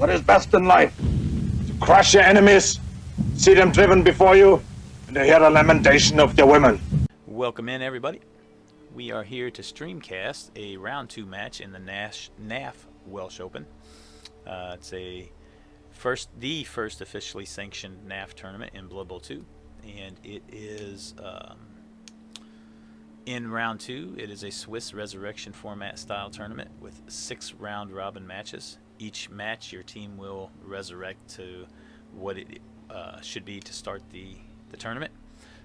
what is best in life? To crush your enemies, see them driven before you, and to hear the lamentation of your women. Welcome in, everybody. We are here to StreamCast a round 2 match in the NAF Welsh Open. It's the first officially sanctioned NAF tournament in Blood Bowl 2, and it is in round 2. It is a Swiss Resurrection format style tournament with 6 round robin matches. Each match your team will resurrect to what it should be to start the tournament.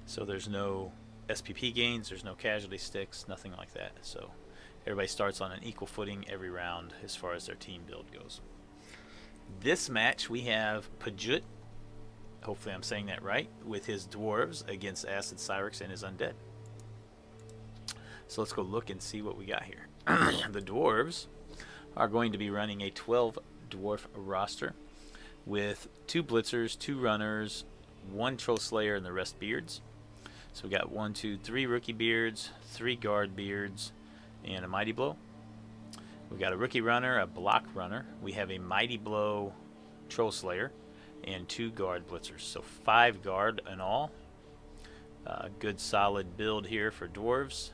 So there's no SPP gains, there's no casualty sticks, nothing like that. So everybody starts on an equal footing every round as far as their team build goes. This match we have Pjut, hopefully I'm saying that right, with his Dwarves against AcidCyrzx and his Undead. So let's go look and see what we got here. The Dwarves are going to be running a 12 dwarf roster with 2 blitzers, 2 runners, 1 troll slayer, and the rest beards. So we got 1, 2, 3 rookie beards, 3 guard beards, and a mighty blow. We got a rookie runner, a block runner. We have a mighty blow troll slayer, and 2 guard blitzers. So 5 guard in all. Good solid build here for Dwarves.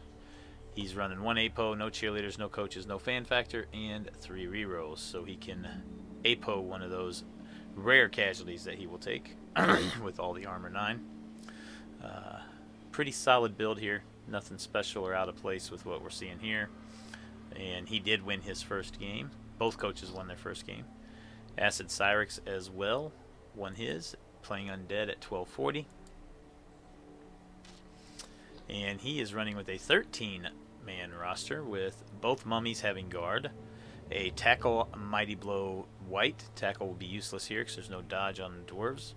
He's running 1 APO, no cheerleaders, no coaches, no fan factor, and 3 rerolls. So he can APO one of those rare casualties that he will take with all the armor 9. Pretty solid build here. Nothing special or out of place with what we're seeing here. And he did win his first game. Both coaches won their first game. AcidCyrzx as well won his, playing Undead at 1240. And he is running with a 13-man roster with both mummies having guard, a tackle mighty blow white. Tackle will be useless here because there's no dodge on the Dwarves.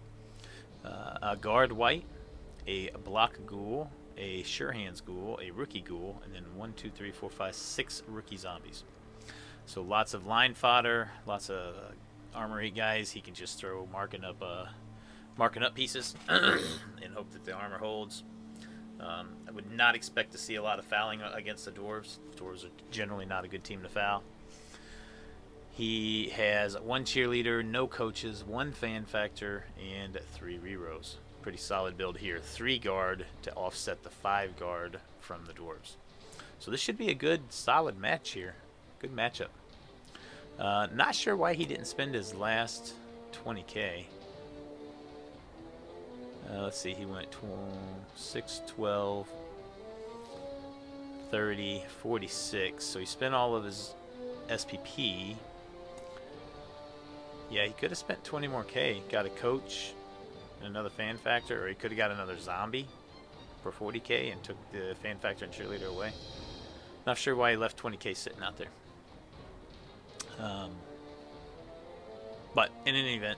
A guard white, a block ghoul, a sure hands ghoul, a rookie ghoul, and then 1, 2, 3, 4, 5, 6 rookie zombies. So lots of line fodder, lots of armory guys. He can just throw marking up pieces and hope that the armor holds. I would not expect to see a lot of fouling against the Dwarves. Dwarves are generally not a good team to foul. He has 1 cheerleader, no coaches, 1 fan factor, and 3 rerolls. Pretty solid build here. 3 guard to offset the 5 guard from the Dwarves. So this should be a good, solid match here. Good matchup. Not sure why he didn't spend his last 20k. Let's see, he went 6, 12, 30, 46. So he spent all of his SPP. Yeah, he could have spent 20 more K. Got a coach, another fan factor, or he could have got another zombie for 40k and took the fan factor and cheerleader away. Not sure why he left 20k sitting out there. But in any event,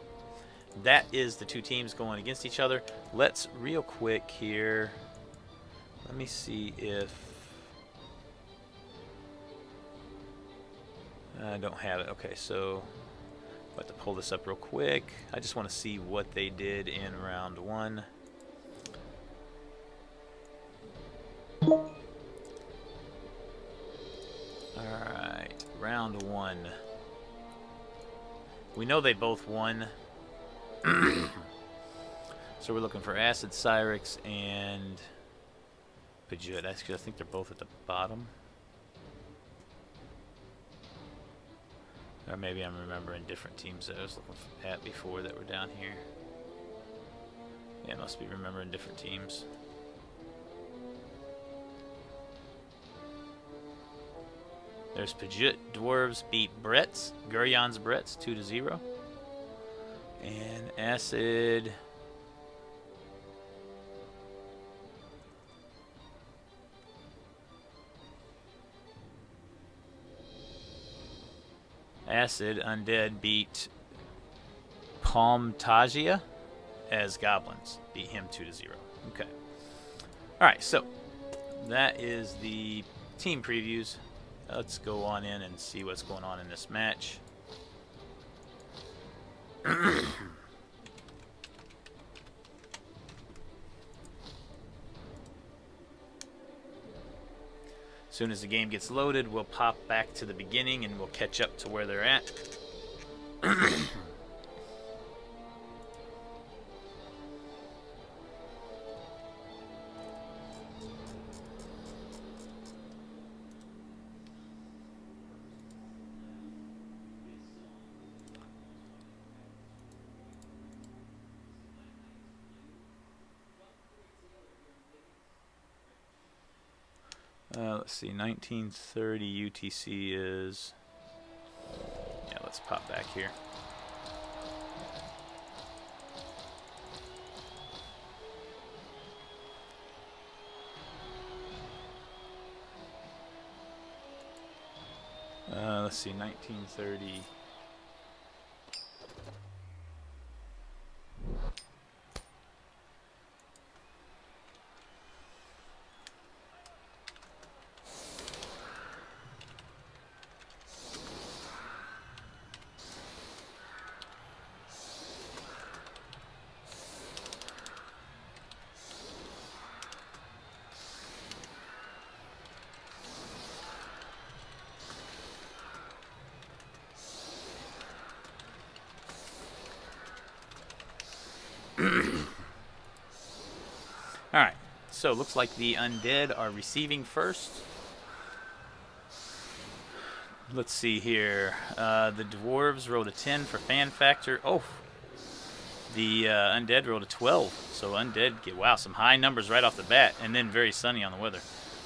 that is the 2 teams going against each other. Let's real quick here. Let me see if I don't have it. Okay, so I'll have to pull this up real quick. I just want to see what they did in round 1. Alright, round 1. We know they both won. So we're looking for AcidCyrzx and Pjut. Actually, I think they're both at the bottom. Or maybe I'm remembering different teams that I was looking at before that were down here. Yeah, I must be remembering different teams. There's Pjut. Dwarves beat Gurion's Bretts 2-0. And Acid. Undead beat Palmtagia as Goblins. Beat him 2-0. Okay. Alright, so that is the team previews. Let's go on in and see what's going on in this match. As soon as the game gets loaded, we'll pop back to the beginning and we'll catch up to where they're at. Let's see, 1930 UTC is... Yeah, let's pop back here. Let's see, 1930... Alright, so looks like the Undead are receiving first. Let's see here. The Dwarves rolled a 10 for fan factor. Oh, the Undead rolled a 12. So Undead get, wow, some high numbers right off the bat, and then very sunny on the weather.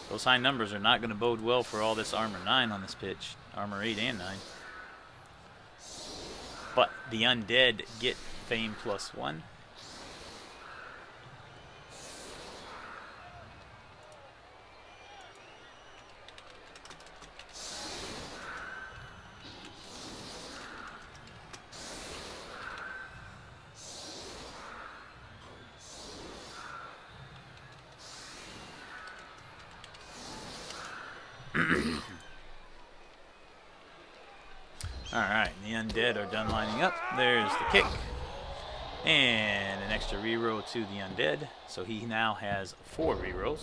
Those high numbers are not going to bode well for all this armor 9 on this pitch. Armor 8 and 9. But the Undead get fame +1. Alright, the Undead are done lining up. There's the kick. And an extra reroll to the Undead. So he now has 4 rerolls.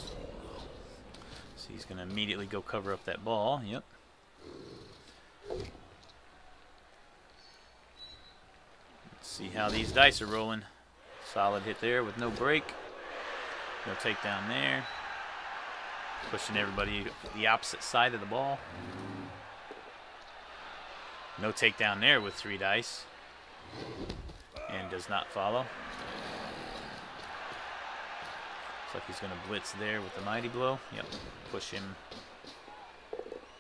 So he's going to immediately go cover up that ball. Yep. Let's see how these dice are rolling. Solid hit there with no break. No takedown there. Pushing everybody the opposite side of the ball. No takedown there with 3 dice. And does not follow. Looks like he's going to blitz there with the Mighty Blow. Yep. Push him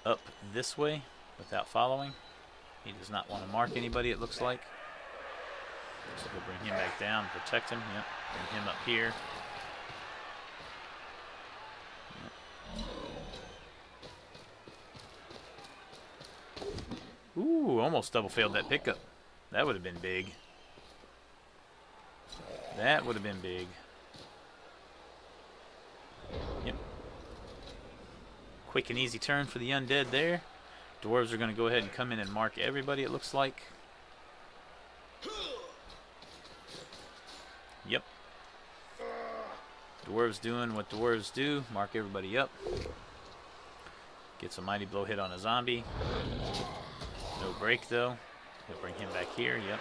up this way without following. He does not want to mark anybody, it looks like. So he'll bring him back down, protect him. Yep. Bring him up here. Ooh, almost double failed that pickup. That would have been big. That would have been big. Yep. Quick and easy turn for the Undead there. Dwarves are going to go ahead and come in and mark everybody, it looks like. Yep. Dwarves doing what Dwarves do. Mark everybody up. Gets a Mighty Blow hit on a zombie. No break, though. He'll bring him back here. Yep.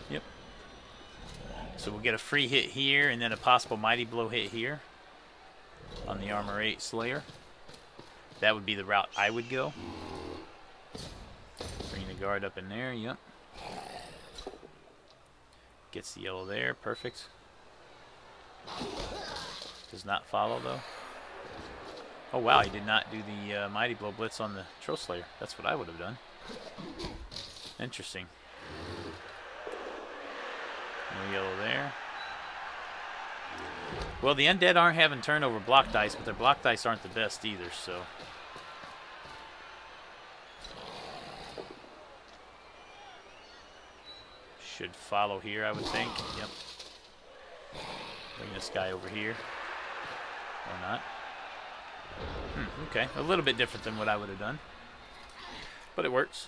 Yep. So we'll get a free hit here and then a possible Mighty Blow hit here on the Armor 8 Slayer. That would be the route I would go. Bring the guard up in there, yep. Gets the yellow there, perfect. Does not follow though. Oh wow, he did not do the Mighty Blow Blitz on the Troll Slayer. That's what I would have done. Interesting. No yellow there. Well, the Undead aren't having turnover block dice, but their block dice aren't the best either, so. Should follow here, I would think. Yep. Bring this guy over here. Or not. Okay, a little bit different than what I would have done. But it works.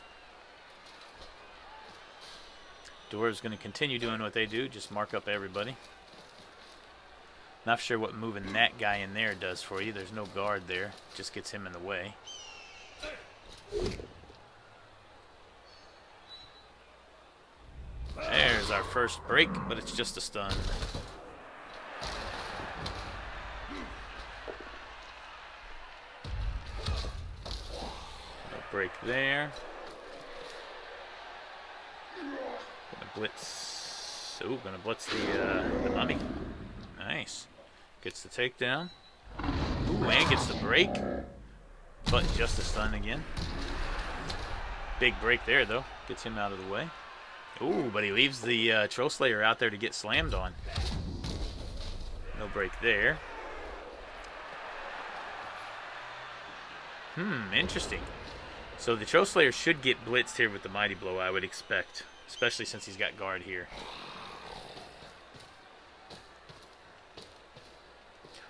Dwarves going to continue doing what they do, just mark up everybody. Not sure what moving that guy in there does for you. There's no guard there. Just gets him in the way. There's our first break, but it's just a stun. No break there. Gonna blitz. Ooh, gonna blitz the mummy. Nice. Gets the takedown. Ooh, and gets the break. But just a stun again. Big break there, though. Gets him out of the way. Ooh, but he leaves the Troll Slayer out there to get slammed on. No break there. Interesting. So the Troll Slayer should get blitzed here with the Mighty Blow, I would expect. Especially since he's got guard here.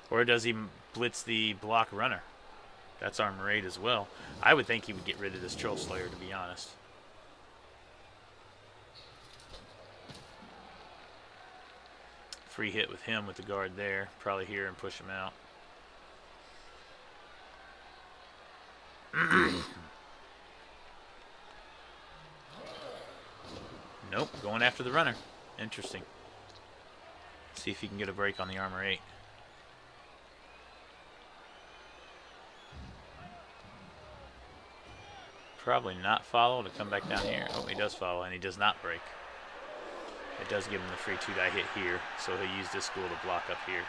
Or does he blitz the block runner? That's armor 8 as well. I would think he would get rid of this Troll Slayer, to be honest. Free hit with him with the guard there. Probably here and push him out. Nope, going after the runner. Interesting. See if he can get a break on the armor 8. Probably not follow to come back down here. Oh, he does follow, and he does not break. It does give him the free 2-die hit here, so he'll use this school to block up here.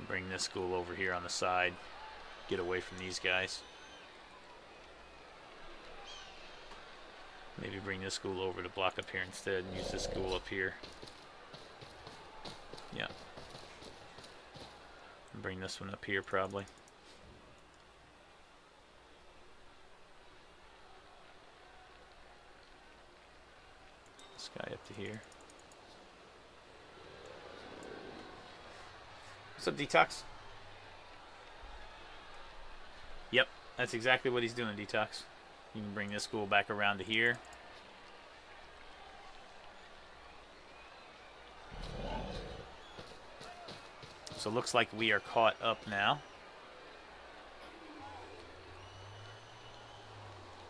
Bring this school over here on the side. Get away from these guys. Maybe bring this school over to block up here instead and use this school up here. Yeah. Bring this one up here probably. This guy up to here. What's up, Detox? Yep, that's exactly what he's doing, Detox. You can bring this school back around to here. So it looks like we are caught up now.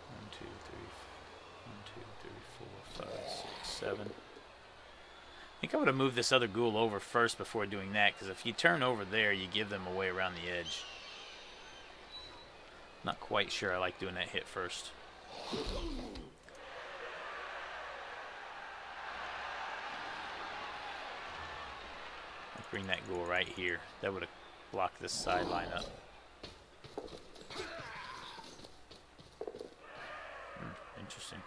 1, 2, 3, 1, 2, 3, 4, 5, 6, 7. I think I would have moved this other ghoul over first before doing that, because if you turn over there, you give them away around the edge. Not quite sure I like doing that hit first. I'll bring that ghoul right here. That would have blocked this sideline up. Interesting.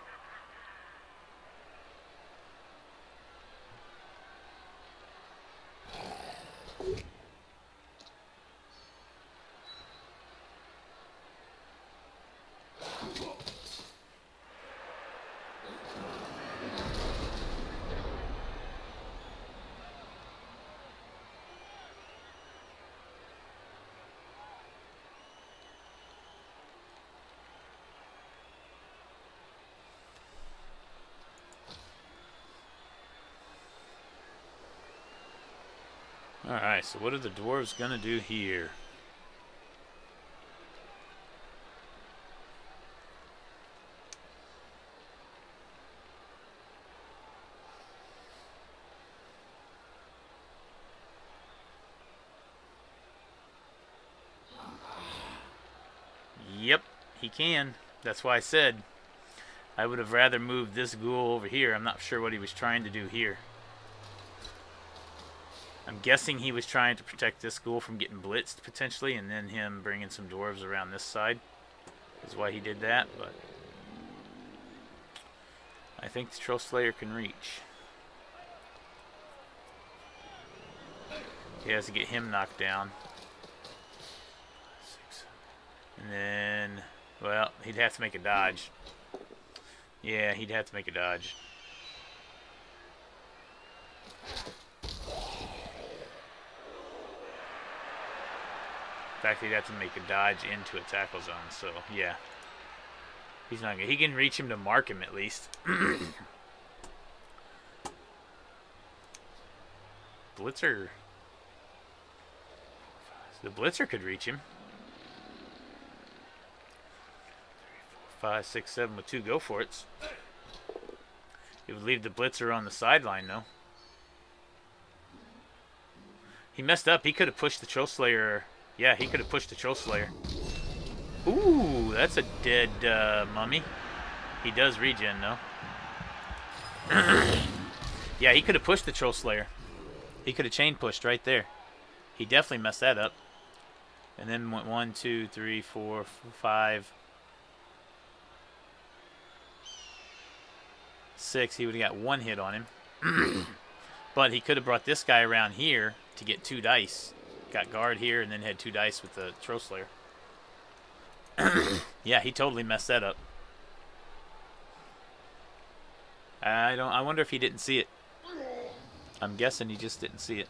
Alright, so what are the dwarves gonna do here? Yep, he can. That's why I said I would have rather moved this ghoul over here. I'm not sure what he was trying to do here. I'm guessing he was trying to protect this ghoul from getting blitzed, potentially, and then him bringing some dwarves around this side is why he did that, but I think the Troll Slayer can reach. He has to get him knocked down. And then, well, he'd have to make a dodge. Yeah, he'd have to make a dodge. In fact, he'd have to make a dodge into a tackle zone. So yeah, he's not gonna. He can reach him to mark him at least. Blitzer. The blitzer could reach him. 5, 6, 7 with 2 go for it. It would leave the blitzer on the sideline, though. He messed up. He could have pushed the Troll Slayer. Yeah, he could have pushed the Troll Slayer. Ooh, that's a dead mummy. He does regen, though. Yeah, he could have pushed the Troll Slayer. He could have chain pushed right there. He definitely messed that up. And then went 1, 2, 3, 4, 5, 6. He would have got 1 hit on him. But he could have brought this guy around here to get 2 dice. Got guard here and then had 2 dice with the Troll Slayer. Yeah, he totally messed that up. I wonder if he didn't see it. I'm guessing he just didn't see it.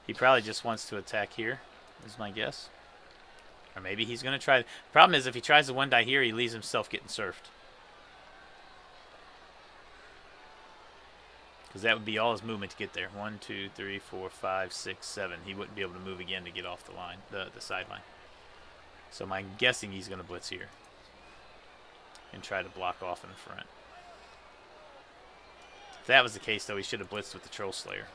He probably just wants to attack here, is my guess. Or maybe he's going to try. The problem is if he tries the 1 die here, he leaves himself getting surfed. Because that would be all his movement to get there. 1, 2, 3, 4, 5, 6, 7. He wouldn't be able to move again to get off the line, the sideline. So I'm guessing he's going to blitz here. And try to block off in the front. If that was the case, though, he should have blitzed with the Troll Slayer.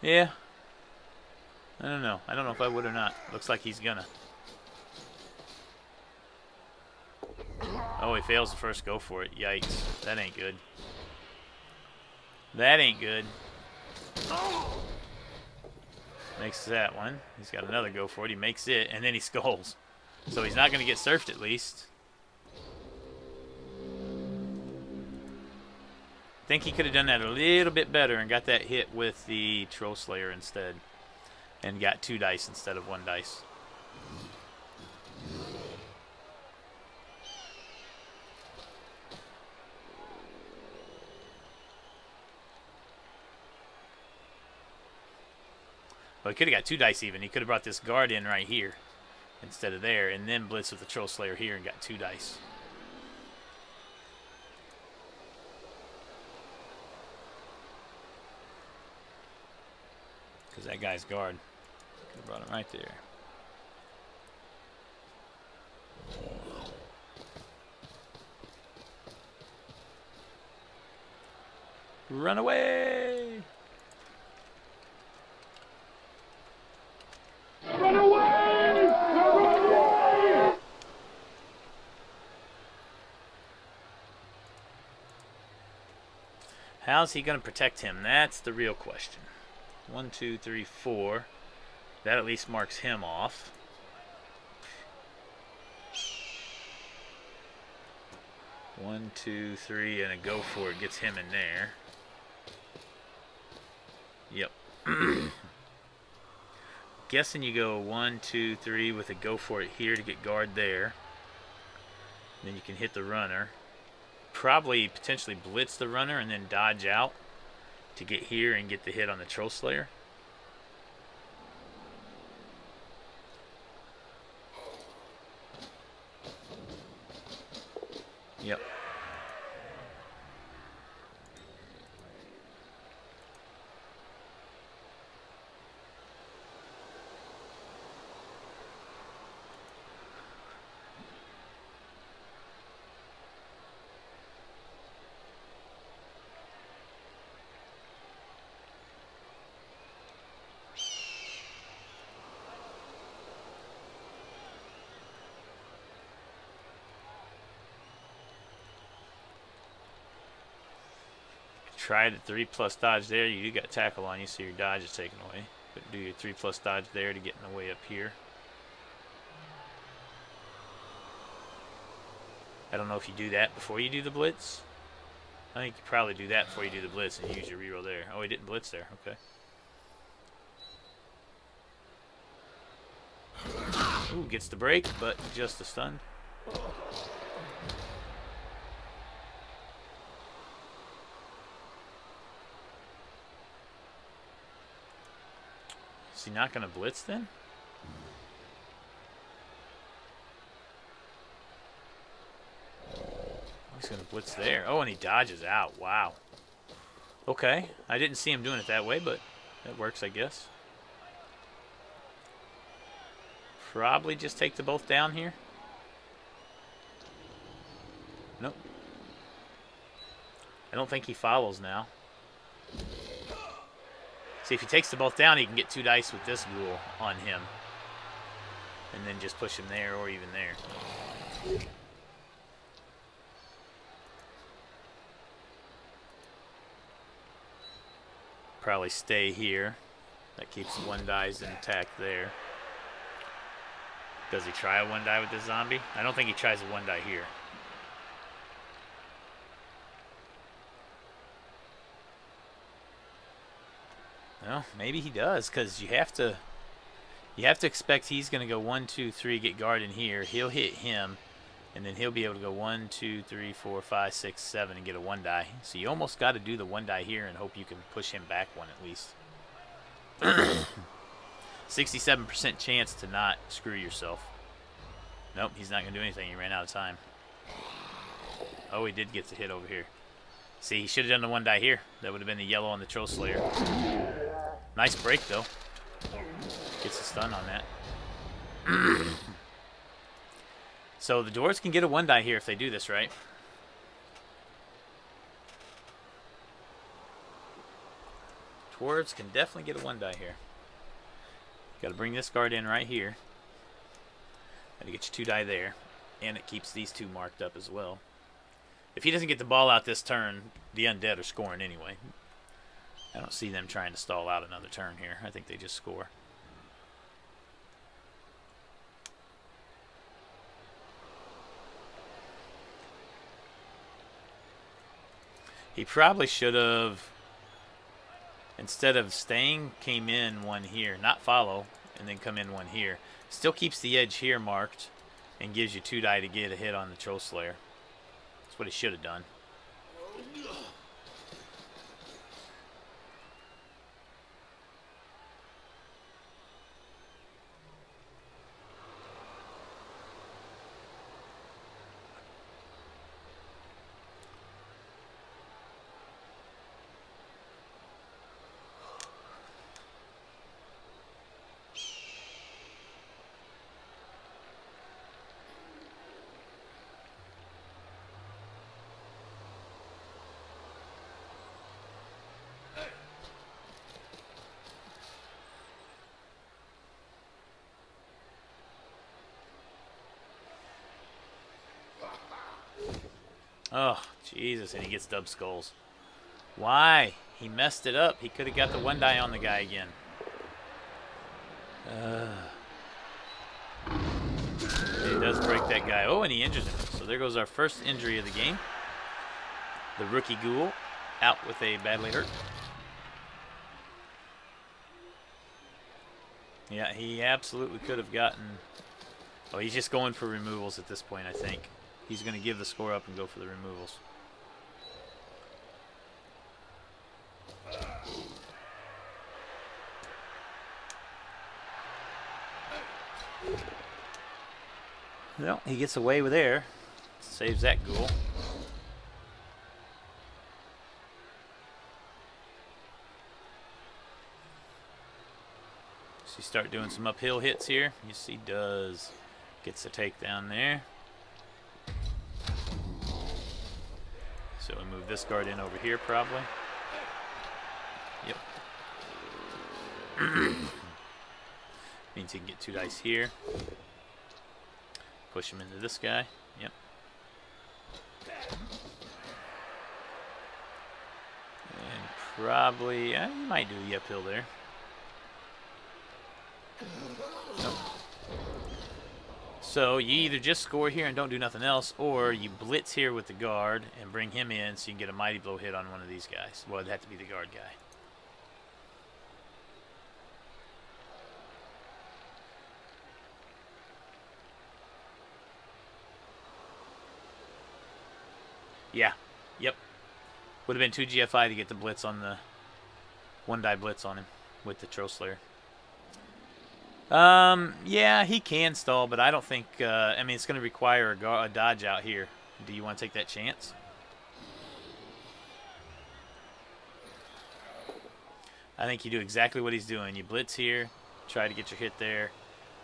Yeah. I don't know. I don't know if I would or not. Looks like he's gonna. Oh, he fails the first go for it. Yikes. That ain't good. That ain't good. Makes that one. He's got another go for it. He makes it, and then he skulls. So he's not going to get surfed at least. I think he could have done that a little bit better and got that hit with the Troll Slayer instead. And got 2 dice instead of 1 dice. Well, he could have got 2 dice even. He could have brought this guard in right here instead of there, and then blitzed with the Troll Slayer here and got 2 dice. Because that guy's guard. Could have brought him right there. Run away! Run away! Run away! How's he going to protect him? That's the real question. 1, 2, 3, 4. That at least marks him off. One, 2, 3, and a go for it gets him in there. Yep. Guessing you go 1, 2, 3 with a go for it here to get guard there. Then you can hit the runner. Probably potentially blitz the runner and then dodge out to get here and get the hit on the Troll Slayer. Yep. Try the 3+ dodge there. You got tackle on you, so your dodge is taken away. But do your 3+ dodge there to get in the way up here. I don't know if you do that before you do the blitz. I think you probably do that before you do the blitz and use your reroll there. Oh, he didn't blitz there. Okay. Ooh, gets the break, but just a stun. Is he not going to blitz then? He's going to blitz there. Oh, and he dodges out. Wow. Okay. I didn't see him doing it that way, but that works, I guess. Probably just take the both down here. Nope. I don't think he follows now. See, if he takes the both down, he can get 2 dice with this ghoul on him. And then just push him there or even there. Probably stay here. That keeps 1 dice intact there. Does he try a 1 die with this zombie? I don't think he tries a 1 die here. Well, maybe he does, because you have to expect he's going to go 1, 2, 3, get guard in here. He'll hit him, and then he'll be able to go 1, 2, 3, 4, 5, 6, 7 and get a 1 die. So you almost got to do the 1 die here and hope you can push him back 1 at least. 67% chance to not screw yourself. Nope, he's not going to do anything. He ran out of time. Oh, he did get the hit over here. See, he should have done the 1 die here. That would have been the yellow on the Troll Slayer. Nice break, though. Gets a stun on that. So the Dwarves can get a 1 die here if they do this right. Dwarves can definitely get a 1 die here. Got to bring this guard in right here. Got to get your 2 die there. And it keeps these 2 marked up as well. If he doesn't get the ball out this turn, the Undead are scoring anyway. I don't see them trying to stall out another turn here. I think they just score. He probably should have, instead of staying, came in 1 here. Not follow, and then come in 1 here. Still keeps the edge here marked and gives you 2 die to get a hit on the Troll Slayer. That's what he should have done. Oh, Jesus, and he gets dub skulls. Why? He messed it up. He could have got the 1 die on the guy again. He does break that guy. Oh, and he injures him. So there goes our first injury of the game. The rookie ghoul out with a badly hurt. Yeah, he absolutely could have gotten... Oh, he's just going for removals at this point, I think. He's going to give the score up and go for the removals. Well, he gets away with air. Saves that ghoul. So you start doing some uphill hits here. Yes, he does. Gets the takedown there. So we move this guard in over here probably. Yep. Means he can get 2 dice here. Push him into this guy. Yep. And probably, he might do the uphill there. Nope. So you either just score here and don't do nothing else, or you blitz here with the guard and bring him in so you can get a mighty blow hit on one of these guys. Well, it'd have to be the guard guy. Yeah. Yep. Would have been 2 GFI to get the blitz on the 1-die blitz on him with the Troll Slayer. Yeah, he can stall, but I don't think. I mean, it's going to require a dodge out here. Do you want to take that chance? I think you do exactly what he's doing. You blitz here, try to get your hit there,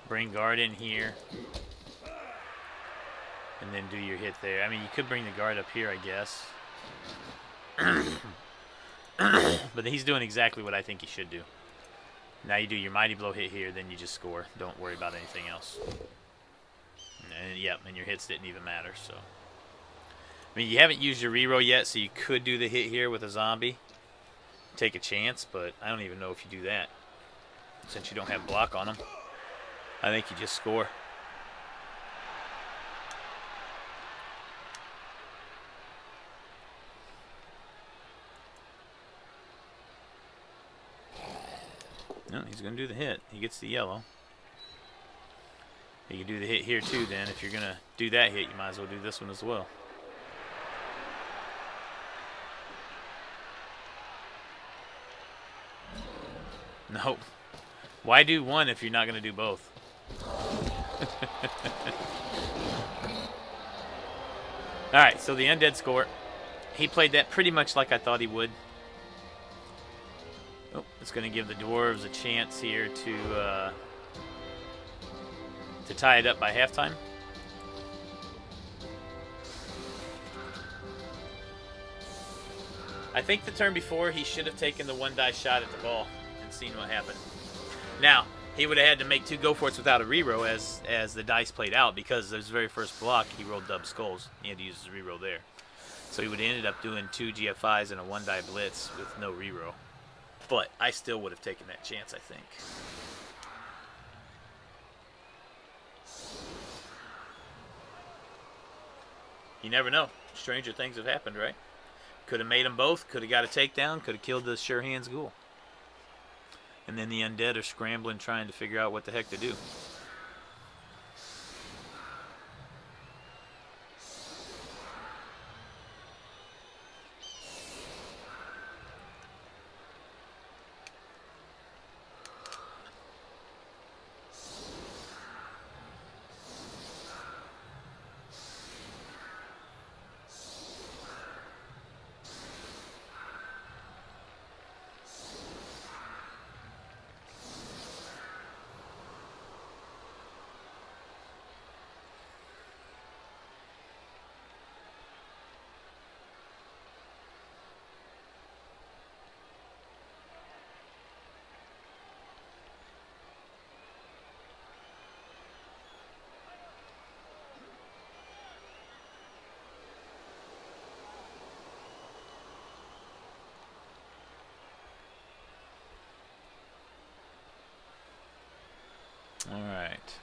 bring guard in here, and then do your hit there. I mean, you could bring the guard up here, I guess. But he's doing exactly what I think he should do. Now you do your Mighty Blow hit here, then you just score. Don't worry about anything else. And, yep, and your hits didn't even matter. So, I mean, you haven't used your reroll yet, so you could do the hit here with a zombie. Take a chance, but I don't even know if you do that. Since you don't have block on them, I think you just score. No, he's going to do the hit. He gets the yellow. You can do the hit here too then. If you're going to do that hit, you might as well do this one as well. Nope. Why do one if you're not going to do both? Alright, so the Undead score. He played that pretty much like I thought he would. Oh, it's going to give the Dwarves a chance here to tie it up by halftime. I think the turn before he should have taken the 1-die shot at the ball and seen what happened. Now, he would have had to make 2 go-for-its without a reroll as the dice played out, because his very first block, he rolled dub skulls. He had to use his reroll there. So he would have ended up doing 2 GFIs and a 1-die blitz with no reroll. But I still would have taken that chance, I think. You never know. Stranger things have happened, right? Could have made them both. Could have got a takedown. Could have killed the Sure Hands Ghoul. And then the Undead are scrambling, trying to figure out what the heck to do. Alright.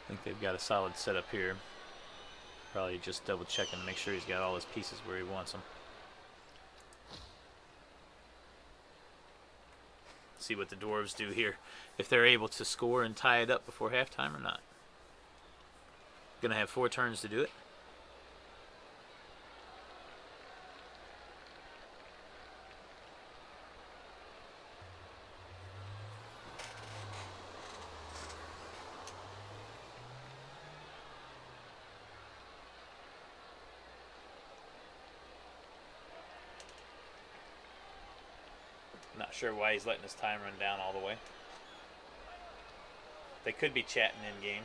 I think they've got a solid setup here. Probably just double checking to make sure he's got all his pieces where he wants them. See what the Dwarves do here. If they're able to score and tie it up before halftime or not. Gonna have 4 turns to do it. Not sure why he's letting his time run down all the way. They could be chatting in game.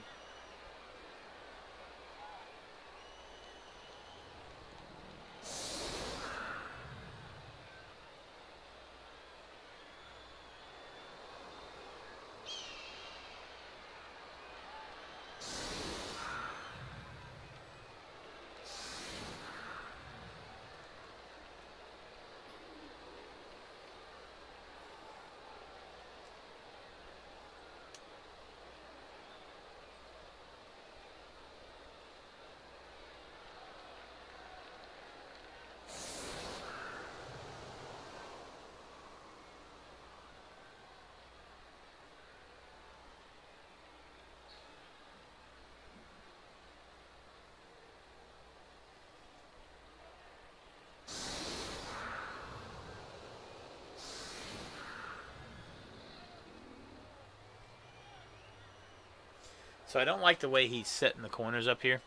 So I don't like the way he's setting the corners up here.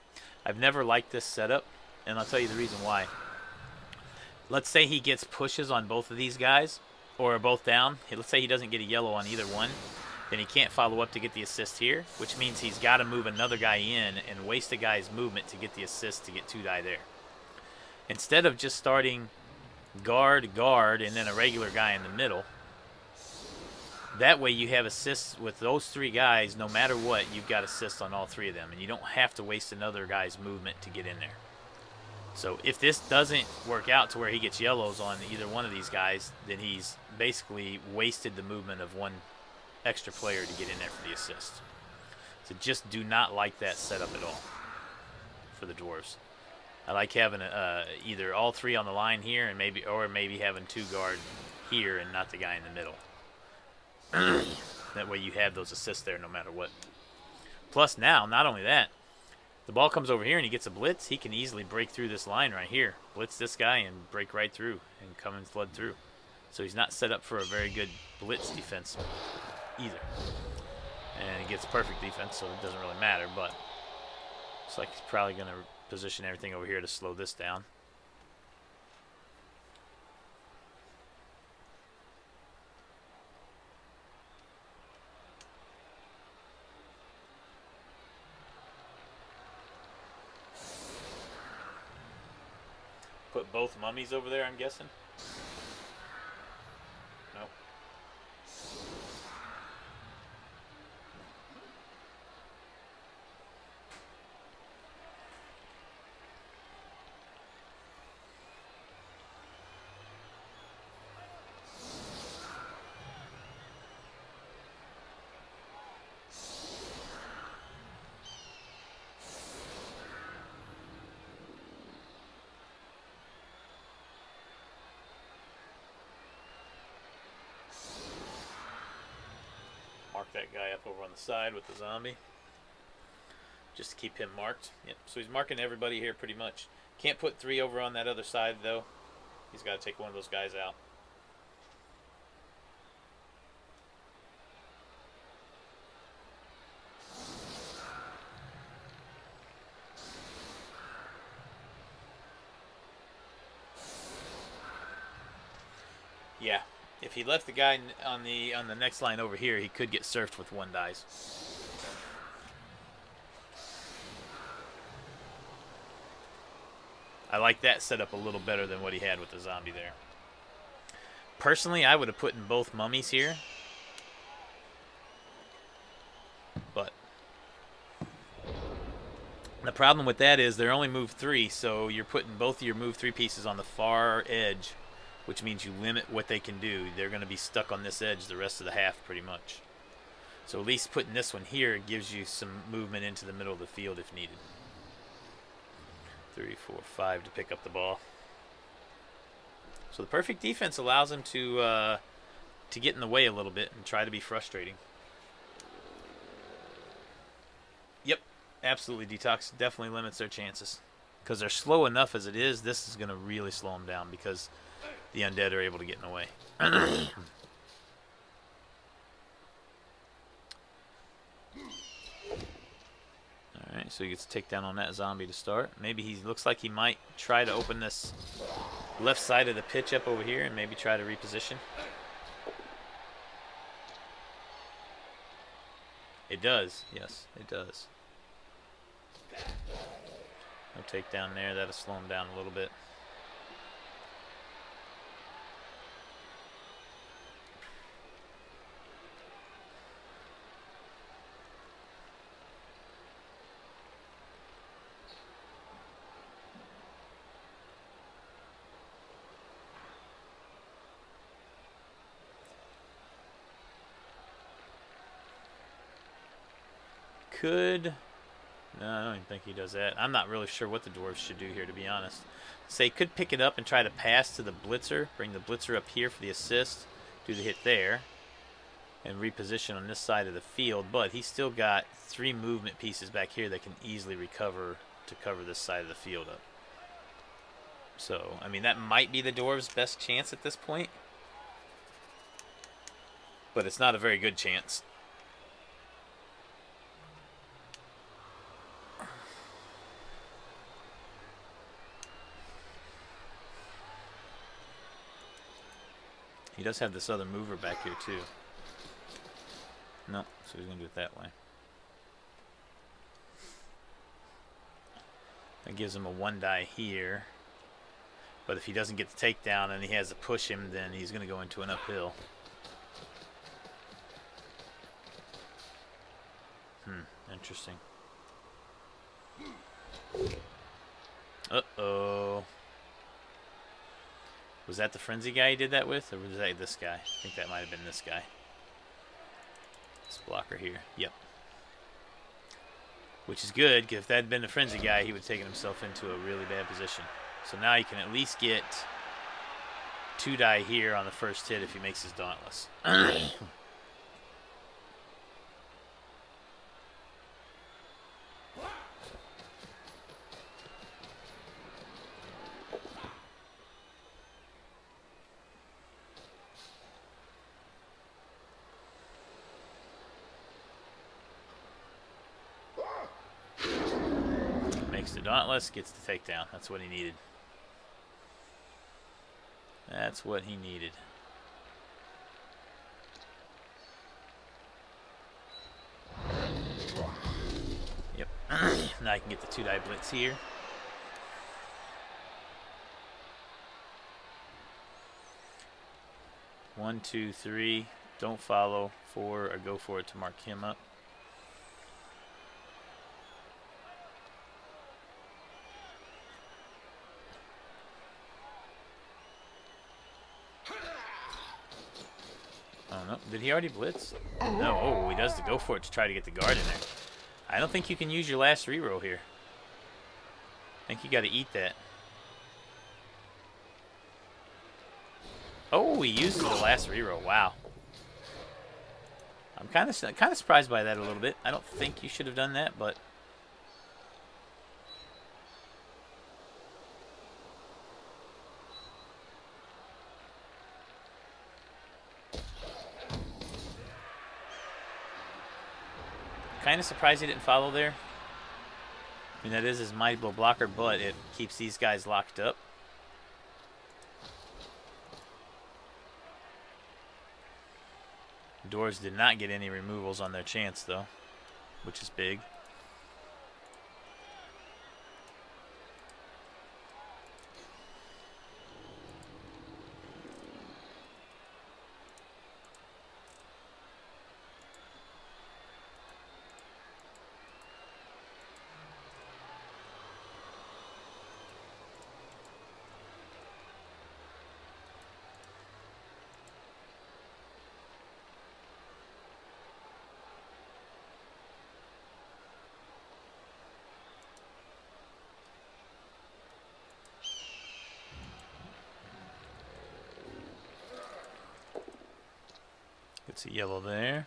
I've never liked this setup, and I'll tell you the reason why. Let's say he gets pushes on both of these guys, or both down. Let's say he doesn't get a yellow on either one. Then he can't follow up to get the assist here, which means he's got to move another guy in and waste a guy's movement to get the assist to get 2 die there. Instead of just starting guard, guard, and then a regular guy in the middle, that way you have assists with those 3 guys. No matter what, you've got assists on all 3 of them, and you don't have to waste another guy's movement to get in there. So if this doesn't work out to where he gets yellows on either one of these guys, then he's basically wasted the movement of one extra player to get in there for the assist. So just do not like that setup at all for the Dwarves. I like having either all 3 on the line here, and maybe having 2 guard here and not the guy in the middle. That way you have those assists there no matter what. Plus now, not only that, the ball comes over here and he gets a blitz. He can easily break through this line right here, blitz this guy and break right through and come and flood through. So he's not set up for a very good blitz defense either. And he gets perfect defense, so it doesn't really matter, but it's like he's probably going to position everything over here to slow this down. Put both mummies over there, I'm guessing. Nope. Mark that guy up over on the side with the zombie. Just to keep him marked. Yep, so he's marking everybody here pretty much. Can't put 3 over on that other side though. He's got to take one of those guys out. Yeah. If he left the guy on the next line over here, he could get surfed with 1 dice. I like that setup a little better than what he had with the zombie there. Personally, I would have put in both mummies here. But the problem with that is they're only move 3, so you're putting both of your move 3 pieces on the far edge, which means you limit what they can do. They're going to be stuck on this edge the rest of the half pretty much. So at least putting this one here gives you some movement into the middle of the field if needed. 3, 4, 5 to pick up the ball. So the perfect defense allows him to get in the way a little bit and try to be frustrating. Yep, absolutely. Detox definitely limits their chances. Because they're slow enough as it is, this is going to really slow them down because the Undead are able to get in the way. Alright, so he gets a takedown on that zombie to start. Maybe he looks like he might try to open this left side of the pitch up over here and maybe try to reposition. It does. Yes, it does. No takedown there. That'll slow him down a little bit. No, I don't even think he does that. I'm not really sure what the Dwarves should do here, to be honest. So he could pick it up and try to pass to the Blitzer, bring the Blitzer up here for the assist, do the hit there, and reposition on this side of the field. But he's still got 3 movement pieces back here that can easily recover to cover this side of the field up. So, I mean, that might be the Dwarves' best chance at this point. But it's not a very good chance. He does have this other mover back here too. No, so he's going to do it that way. That gives him a 1 die here. But if he doesn't get the takedown and he has to push him, then he's going to go into an uphill. Interesting. Uh-oh. Was that the frenzy guy he did that with, or was that this guy? I think that might have been this guy. This blocker here. Yep. Which is good, because if that had been the frenzy guy, he would have taken himself into a really bad position. So now he can at least get 2 die here on the first hit if he makes his Dauntless. Makes the Dauntless, gets the takedown. That's what he needed. That's what he needed. Yep. Now I can get the 2 die blitz here. One, two, three. Don't follow. 4, or go for it to mark him up. Oh, no. Did he already blitz? No. Oh, he does the go for it to try to get the guard in there. I don't think you can use your last reroll here. I think you got to eat that. Oh, he uses the last reroll. Wow. I'm kind of surprised by that a little bit. I don't think you should have done that, but kind of surprised he didn't follow there. I mean, that is his mighty blow blocker, but it keeps these guys locked up. Dwarves did not get any removals on their chance, though, which is big. Gets a yellow there.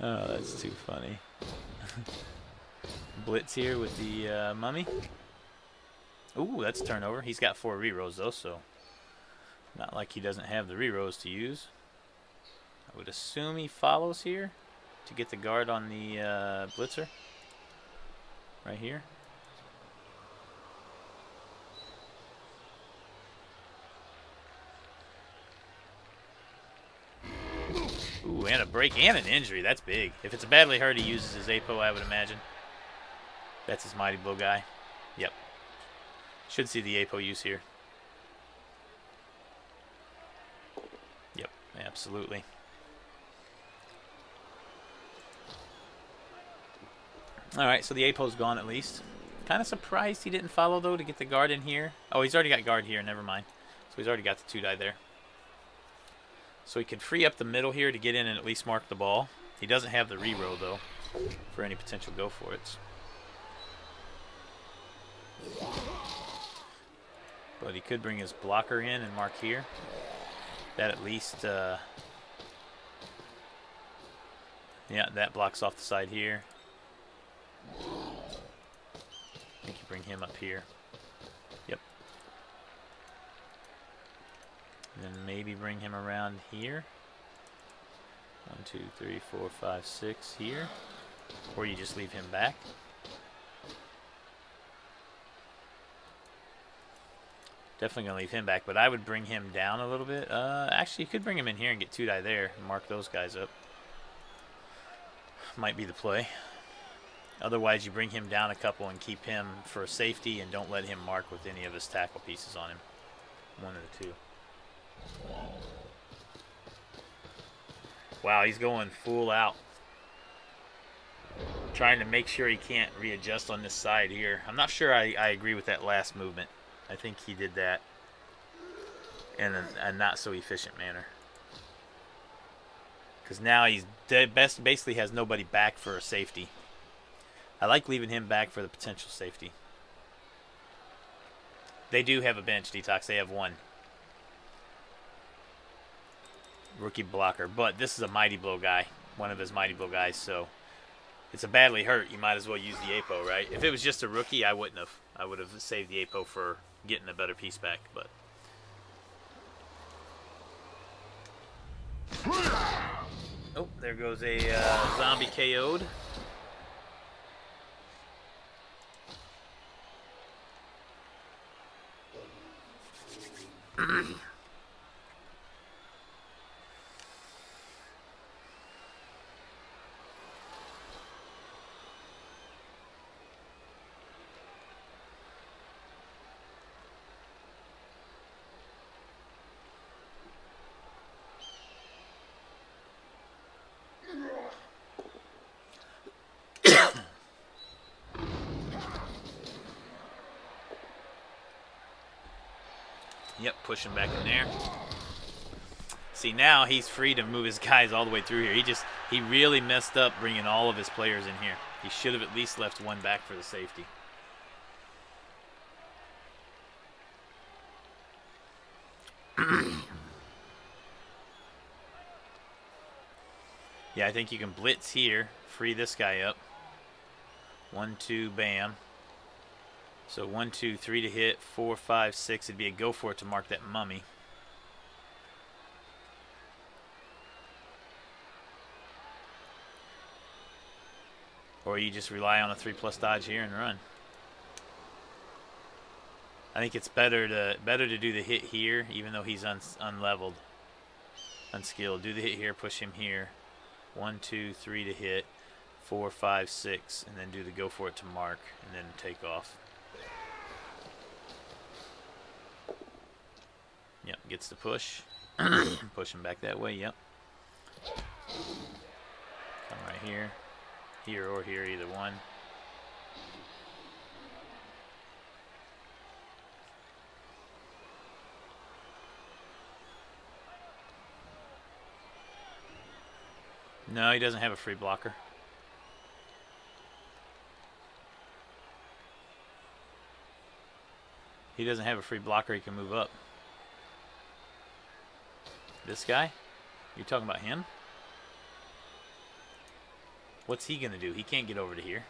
Oh, that's too funny. Blitz here with the mummy. Ooh, that's a turnover. He's got 4 rerolls though, so not like he doesn't have the rerolls to use. I would assume he follows here to get the guard on the blitzer. Right here. Ooh, and a break and an injury. That's big. If it's a badly hurt, he uses his APO, I would imagine. That's his mighty blow guy. Yep. Should see the APO use here. Yep, absolutely. Alright, so the APO's gone at least. Kind of surprised he didn't follow, though, to get the guard in here. Oh, he's already got guard here. Never mind. So he's already got the 2 die there. So he could free up the middle here to get in and at least mark the ball. He doesn't have the reroll, though, for any potential go-for-its. But he could bring his blocker in and mark here. That at least Yeah, that blocks off the side here. I think you bring him up here. Yep. And then maybe bring him around here. 1, 2, 3, 4, 5, 6 here. Or you just leave him back. Definitely going to leave him back, but I would bring him down a little bit. Actually, you could bring him in here and get 2-die there and mark those guys up. Might be the play. Otherwise, you bring him down a couple and keep him for safety and don't let him mark with any of his tackle pieces on him. One of the two. Wow, he's going full out. Trying to make sure he can't readjust on this side here. I'm not sure I agree with that last movement. I think he did that in a not so efficient manner. Because now he's basically has nobody back for a safety. I like leaving him back for the potential safety. They do have a bench, Detox. They have one. Rookie blocker. But this is a Mighty Blow guy. One of his Mighty Blow guys. So it's a badly hurt. You might as well use the APO, right? If it was just a rookie, I wouldn't have. I would have saved the APO for getting a better piece back. But oh, there goes a zombie KO'd. Yep, push him back in there. See, now he's free to move his guys all the way through here. He really messed up bringing all of his players in here. He should have at least left one back for the safety. Yeah, I think you can blitz here, free this guy up. 1, 2, bam. So 1, 2, 3 to hit, 4, 5, 6. It'd be a go for it to mark that mummy. Or you just rely on a 3+ dodge here and run. I think it's better to do the hit here, even though he's unleveled, unskilled. Do the hit here, push him here. 1, 2, 3 to hit, 4, 5, 6, and then do the go for it to mark, and then take off. Yep, gets the push. Push him back that way, yep. Come right here. Here or here, either one. No, he doesn't have a free blocker. He doesn't have a free blocker he can move up. This guy? You're talking about him? What's he going to do? He can't get over to here.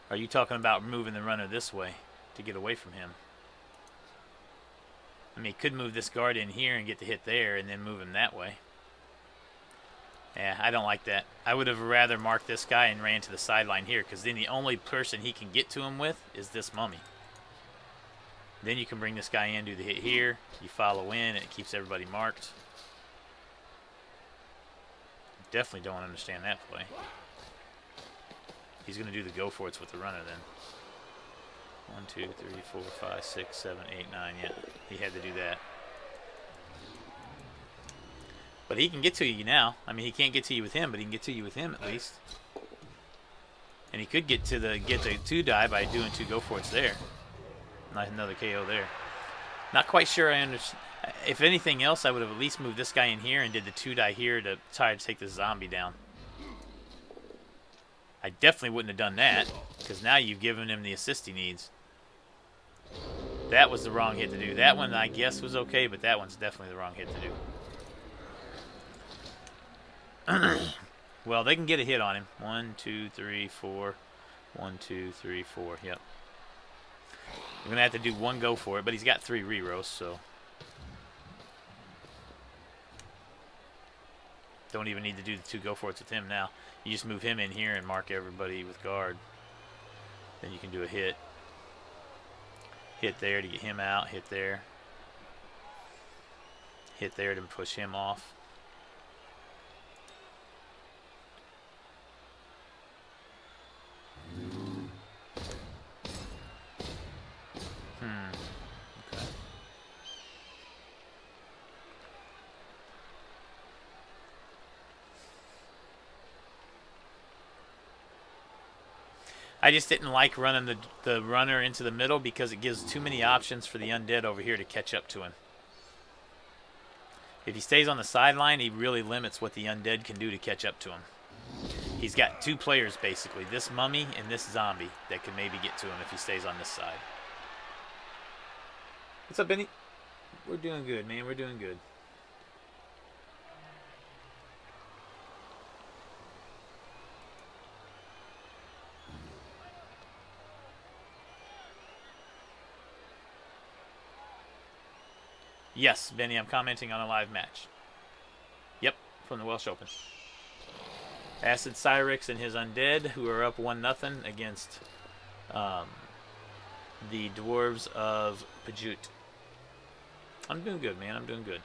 Are you talking about moving the runner this way to get away from him? I mean, he could move this guard in here and get the hit there and then move him that way. Yeah, I don't like that. I would have rather marked this guy and ran to the sideline here, because then the only person he can get to him with is this mummy. Then you can bring this guy in, do the hit here. You follow in, and it keeps everybody marked. Definitely don't understand that play. He's going to do the go for it's with the runner then. 1, 2, 3, 4, 5, 6, 7, 8, 9. Yeah, he had to do that. But he can get to you now. I mean, he can't get to you with him, but he can get to you with him at least. And he could get the 2-die by doing 2 go for it's there. Nice, another KO there. Not quite sure I understand. If anything else, I would have at least moved this guy in here and did the 2-die here to try to take the zombie down. I definitely wouldn't have done that, because now you've given him the assist he needs. That was the wrong hit to do. That one, I guess, was okay, but that one's definitely the wrong hit to do. Well, they can get a hit on him. 1, 2, 3, 4. 1, 2, 3, 4. Yep. We're going to have to do one go for it, but he's got 3 rerolls, so. Don't even need to do the 2 go for it with him now. You just move him in here and mark everybody with guard. Then you can do a hit. Hit there to get him out. Hit there. Hit there to push him off. Okay. I just didn't like running the runner into the middle because it gives too many options for the undead over here to catch up to him. If he stays on the sideline, he really limits what the undead can do to catch up to him. He's got 2 players, basically. This mummy and this zombie that can maybe get to him if he stays on this side. What's up, Benny? We're doing good, man. We're doing good. Yes, Benny, I'm commenting on a live match. Yep, from the Welsh Open. AcidCyrzx and his Undead, who are up 1-0 against the Dwarves of Pjut. I'm doing good, man. I'm doing good.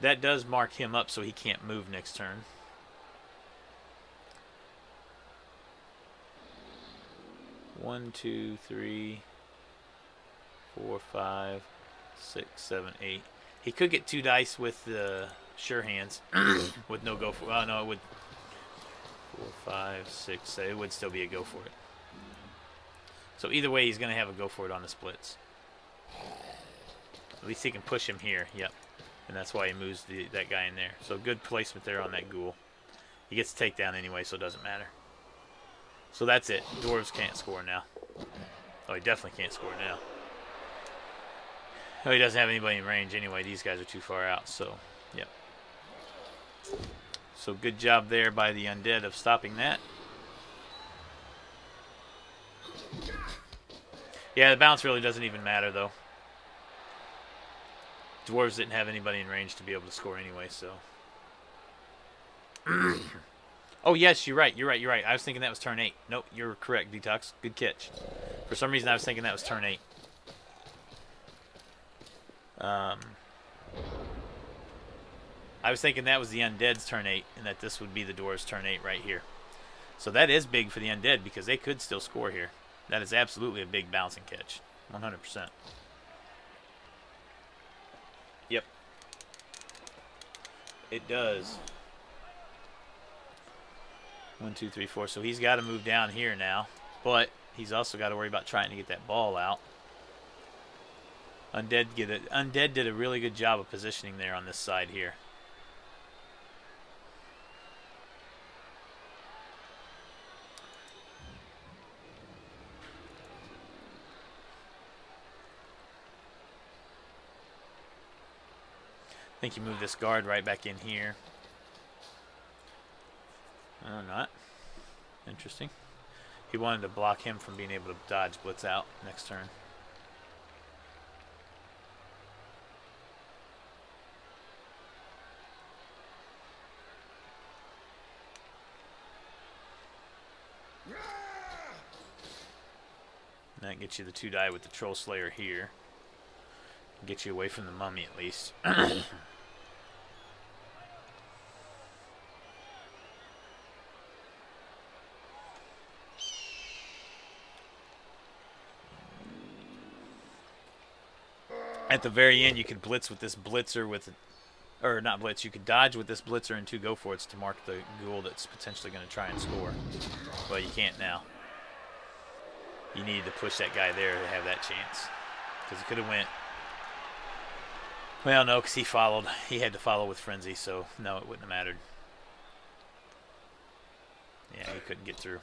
That does mark him up so he can't move next turn. One, 2, 3, 4, 5, 6, 7, 8. He could get 2 dice with the sure hands with no go for. Oh no, it would. 4, 5, 6, 7. It would still be a go for it. So either way, he's going to have a go for it on the splits. At least he can push him here. Yep, and that's why he moves that guy in there. So good placement there on that ghoul. He gets a takedown anyway, so it doesn't matter. So that's it. Dwarves can't score now. Oh, he definitely can't score now. Oh, he doesn't have anybody in range anyway. These guys are too far out, so, yep. So good job there by the Undead of stopping that. Yeah, the bounce really doesn't even matter, though. Dwarves didn't have anybody in range to be able to score anyway, so. Oh, yes, you're right. You're right. You're right. I was thinking that was turn 8. Nope, you're correct, Detox. Good catch. For some reason, I was thinking that was turn 8. I was thinking that was the Undead's turn 8, and that this would be the Dwarves' turn 8 right here. So that is big for the Undead, because they could still score here. That is absolutely a big bouncing catch. 100%. Yep. It does. 1, 2, 3, 4. So he's got to move down here now. But he's also got to worry about trying to get that ball out. Undead did a really good job of positioning there on this side here. I think you move this guard right back in here. Or not. Interesting. He wanted to block him from being able to dodge blitz out next turn. And that gets you the 2 die with the Troll Slayer here. Get you away from the mummy at least. At the very end, you could blitz with this blitzer with, or not blitz, you could dodge with this blitzer and 2 go-for-its to mark the ghoul that's potentially going to try and score. Well, you can't now. You needed to push that guy there to have that chance. Because he could have went. Well, no, because he followed. He had to follow with Frenzy, so no, it wouldn't have mattered. Yeah, he couldn't get through.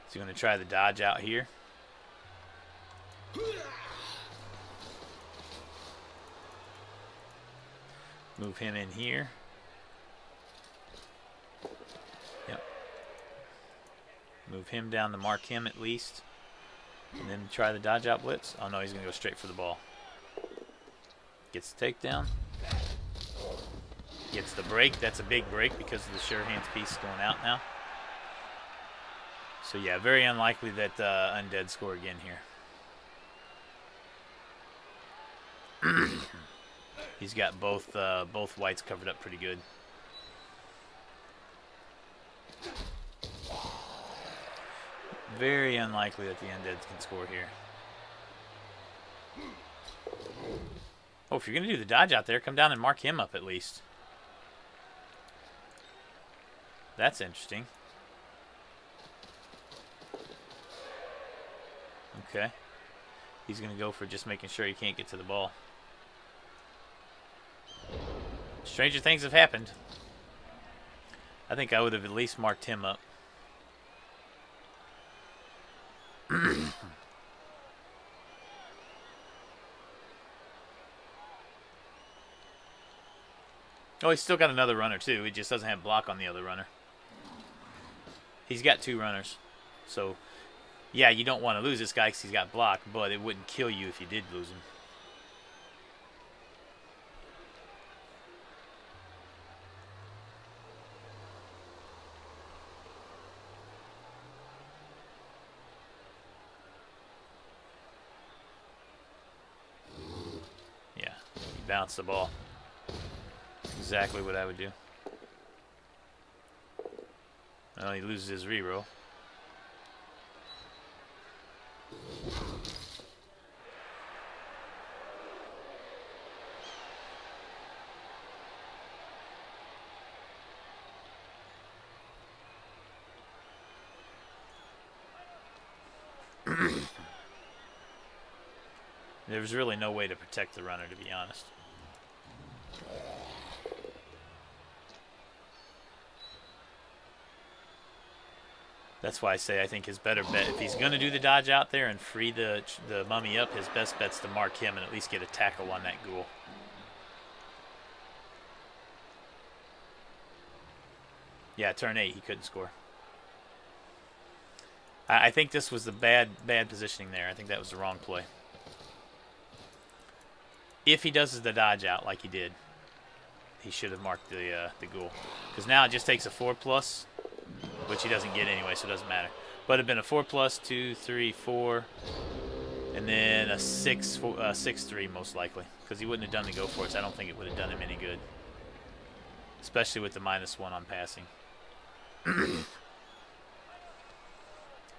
So you're going to try the dodge out here. Move him in here. Yep. Move him down to mark him at least. And then try the dodge out blitz. Oh no, he's going to go straight for the ball. Gets the takedown. Gets the break. That's a big break because of the sure hands piece going out now. So yeah, very unlikely that Undead score again here. He's got both whites covered up pretty good. Very unlikely that the Undeads can score here. Oh, if you're going to do the dodge out there, come down and mark him up at least. That's interesting. Okay. He's going to go for just making sure he can't get to the ball. Stranger things have happened. I think I would have at least marked him up. Oh, he's still got another runner too. He just doesn't have block on the other runner. He's got 2 runners. So, yeah, you don't want to lose this guy because he's got block, but it wouldn't kill you if you did lose him. Yeah, he bounced the ball. Exactly what I would do. Well, he loses his reroll. There's really no way to protect the runner, to be honest. That's why I say I think his better bet, if he's going to do the dodge out there and free the mummy up, his best bet's to mark him and at least get a tackle on that ghoul. Yeah, turn 8, he couldn't score. I think this was the bad positioning there. I think that was the wrong play. If he does the dodge out like he did, he should have marked the ghoul. Because now it just takes a 4+, which he doesn't get anyway, so it doesn't matter. But it'd been a 4+, 2, 3, 4, and then a 6-3 most likely. Because he wouldn't have done the go for it, so I don't think it would have done him any good. Especially with the -1 on passing.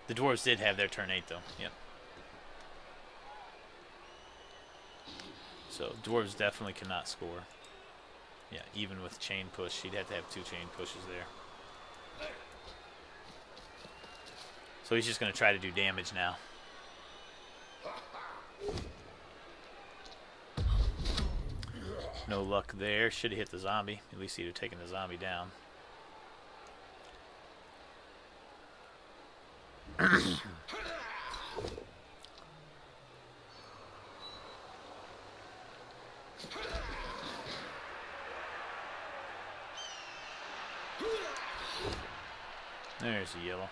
The Dwarves did have their turn 8 though. Yep. So Dwarves definitely cannot score. Yeah, even with chain push, he'd have to have 2 chain pushes there. So he's just going to try to do damage now. No luck there. Should have hit the zombie. At least he'd have taken the zombie down. There's a yellow.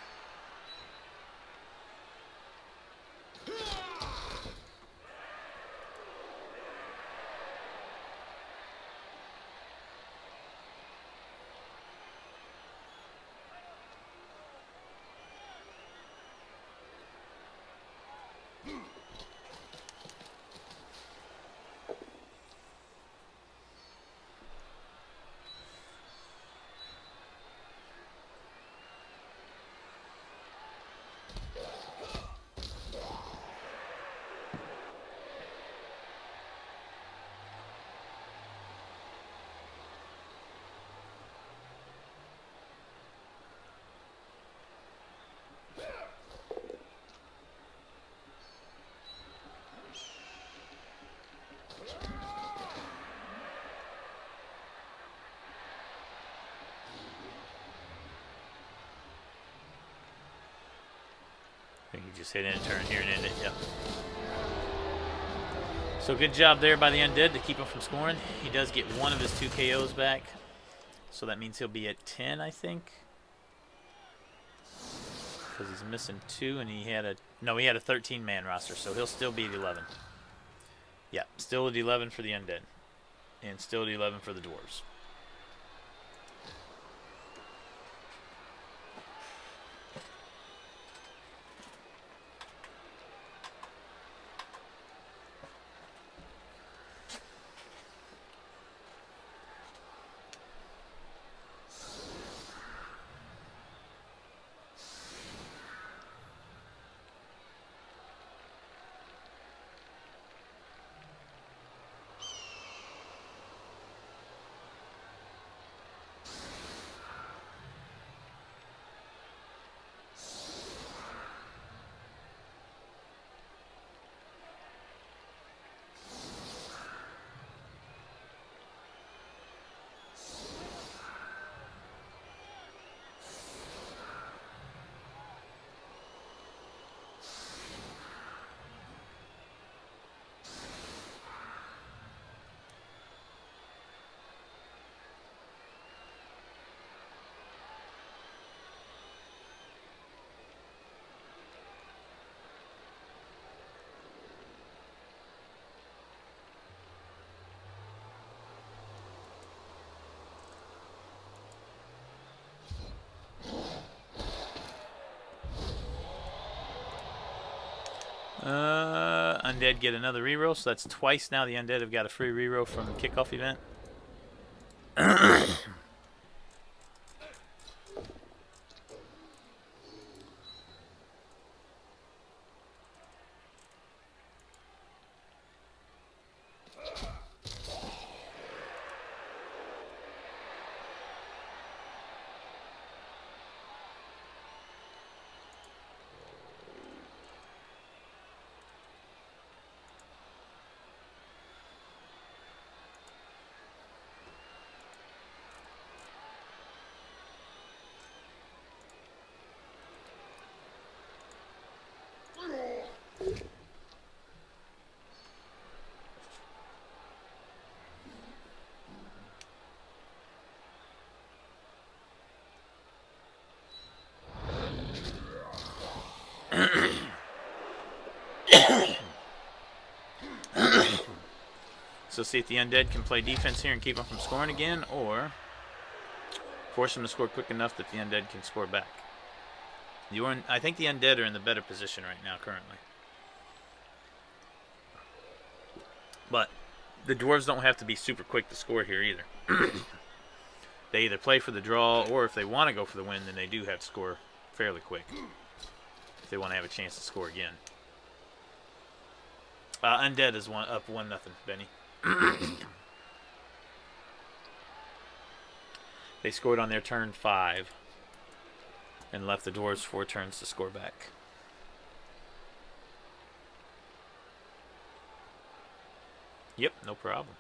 I think you just hit in, turn here, and end it. Yep. So good job there by the Undead to keep him from scoring. He does get one of his 2 KOs back. So that means he'll be at 10, I think. Because he's missing 2 and he had a... No, he had a 13-man roster, so he'll still be at 11. Yeah, still at 11 for the Undead. And still at 11 for the Dwarves. Undead get another reroll, so that's twice now the Undead have got a free reroll from the kickoff event. So see if the Undead can play defense here and keep them from scoring again, or force them to score quick enough that the Undead can score back. I think the Undead are in the better position right now currently. But the Dwarves don't have to be super quick to score here either. They either play for the draw, or if they want to go for the win, then they do have to score fairly quick if they want to have a chance to score again. Undead is up 1-0, Benny. They scored on their turn 5 and left the Dwarves 4 turns to score back. Yep, no problem.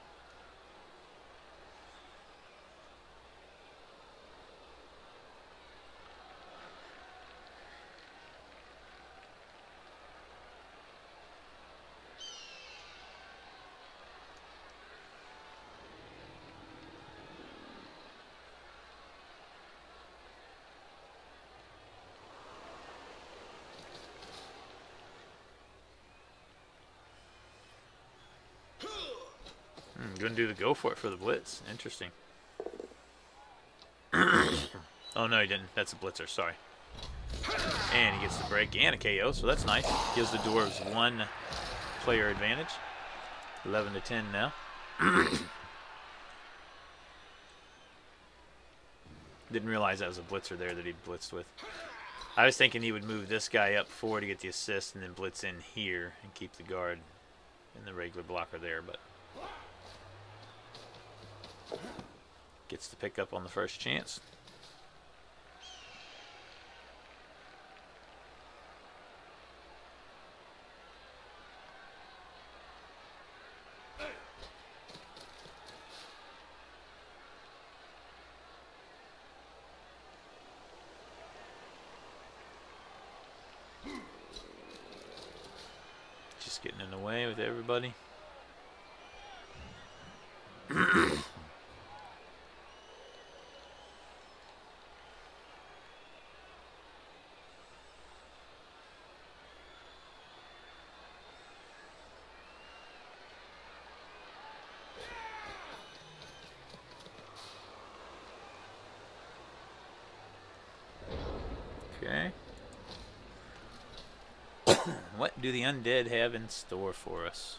Gonna do the go for it for the blitz. Interesting. Oh no, he didn't. That's a blitzer. Sorry. And he gets the break and a KO, so that's nice. Gives the Dwarves 1 player advantage. 11-10 now. Didn't realize that was a blitzer there that he blitzed with. I was thinking he would move this guy up forward to get the assist and then blitz in here and keep the guard and the regular blocker there, but gets to pick up on the first chance. Just getting in the way with everybody. What do the Undead have in store for us?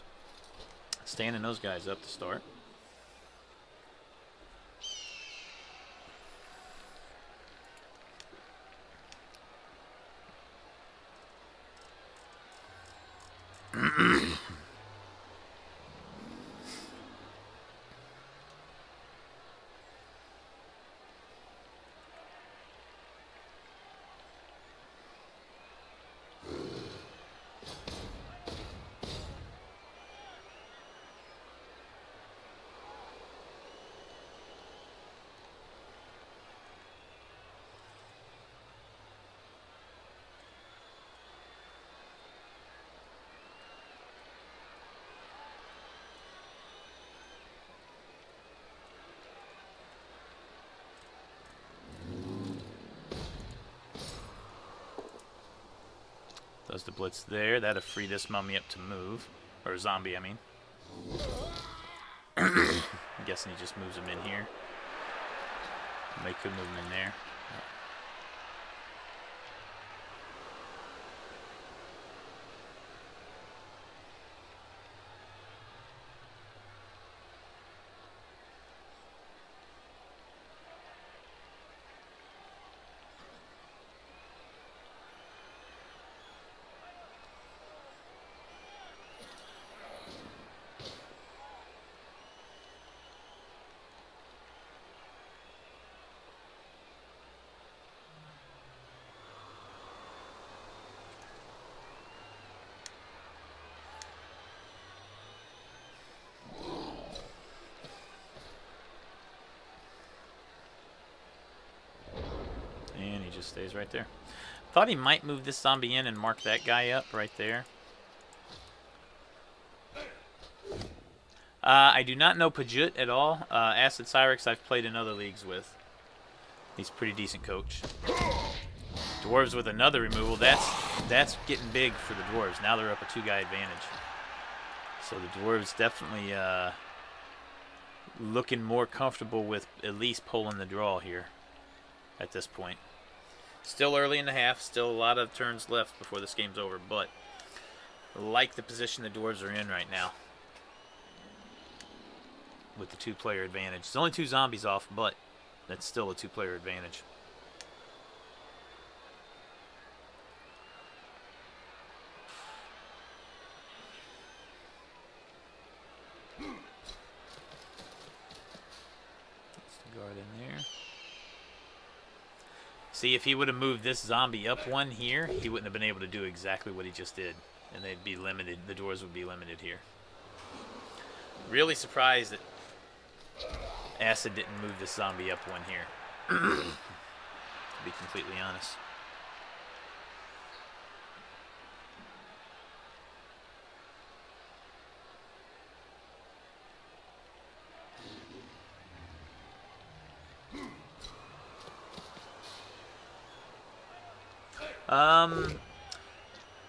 Standing those guys up to start. Does the blitz there. That'll free this mummy up to move. Or zombie, I mean. I'm guessing he just moves him in here. They could move him in there. And he just stays right there. Thought he might move this zombie in and mark that guy up right there. I do not know Pjut at all. AcidCyrzx I've played in other leagues with. He's a pretty decent coach. Dwarves with another removal. That's getting big for the Dwarves. Now they're up a 2-guy advantage. So the Dwarves definitely looking more comfortable with at least pulling the draw here at this point. Still early in the half. Still a lot of turns left before this game's over. But I like the position the Dwarves are in right now. With the 2-player advantage. There's only 2 zombies off, but that's still a 2-player advantage. That's the guard in there. See, if he would have moved this zombie up one here, he wouldn't have been able to do exactly what he just did. And they'd be limited. The doors would be limited here. Really surprised that Acid didn't move this zombie up one here. To be completely honest.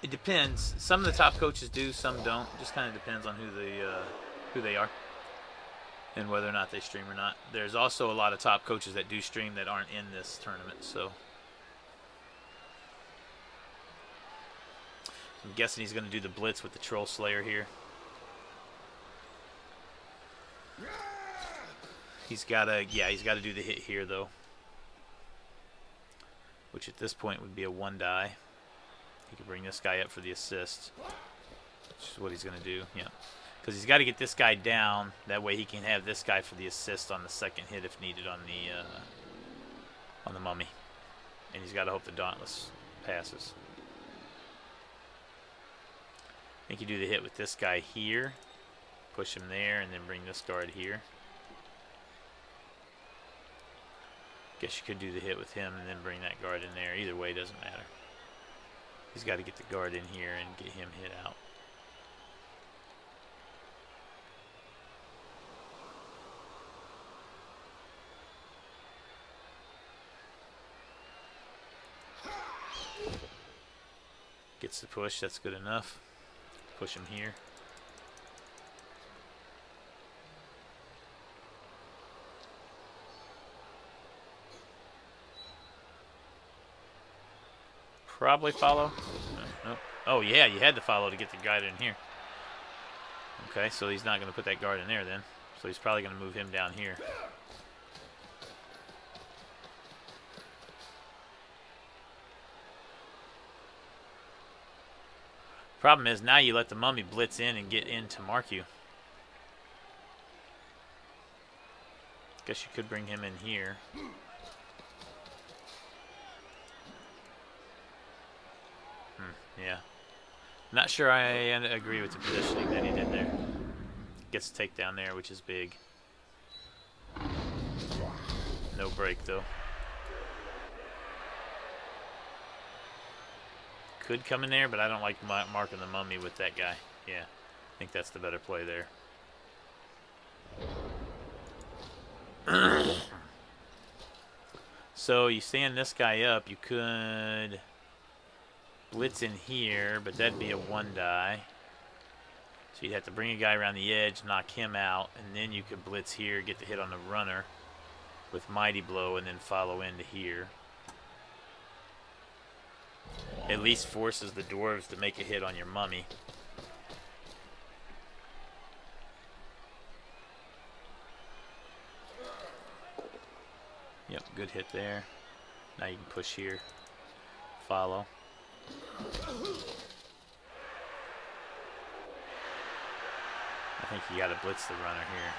It depends. Some of the top coaches do, some don't. It just kind of depends on who they are and whether or not they stream or not. There's also a lot of top coaches that do stream that aren't in this tournament, so I'm guessing he's going to do the blitz with the Troll Slayer here. He's got to do the hit here though, which at this point would be a 1-die. He could bring this guy up for the assist, which is what he's going to do. Yeah, because he's got to get this guy down. That way he can have this guy for the assist on the second hit if needed on the mummy. And he's got to hope the Dauntless passes. I think you do the hit with this guy here, push him there, and then bring this guard here. Guess you could do the hit with him and then bring that guard in there. Either way, doesn't matter. He's got to get the guard in here and get him hit out. Gets the push, that's good enough. Push him here. Probably follow. Nope. Oh, yeah, you had to follow to get the guy in here. Okay, so he's not going to put that guard in there then. So he's probably going to move him down here. Problem is, now you let the mummy blitz in and get in to mark you. Guess you could bring him in here. Yeah. Not sure I agree with the positioning that he did there. Gets a takedown there, which is big. No break, though. Could come in there, but I don't like marking the mummy with that guy. Yeah, I think that's the better play there. So you stand this guy up, you could blitz in here, but that'd be a 1-die. So you'd have to bring a guy around the edge, knock him out, and then you could blitz here, get the hit on the runner with Mighty Blow, and then follow into here. At least forces the dwarves to make a hit on your mummy. Yep, good hit there. Now you can push here, follow. I think you got to blitz the runner here.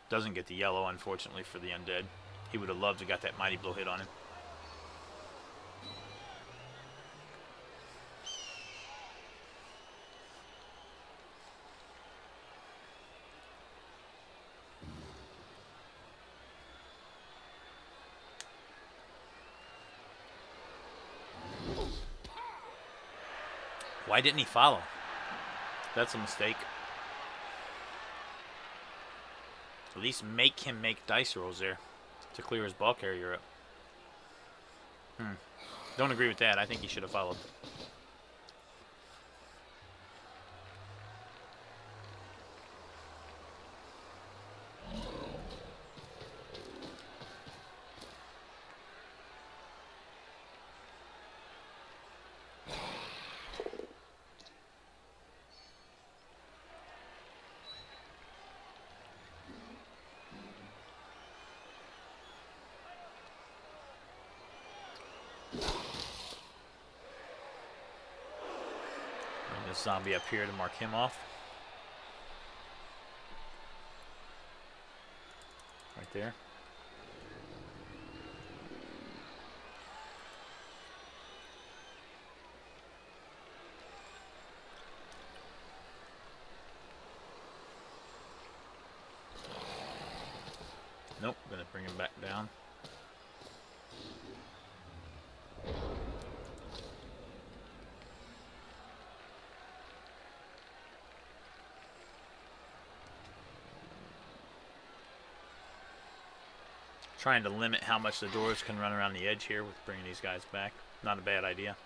Doesn't get the yellow, unfortunately, for the Undead. He would have loved to got that Mighty Blow hit on him. Why didn't he follow? That's a mistake. At least make him make dice rolls there to clear his ball carrier up. Don't agree with that. I think he should have followed. Zombie up here to mark him off. Right there. Nope, gonna bring him back down. Trying to limit how much the dwarves can run around the edge here with bringing these guys back. Not a bad idea.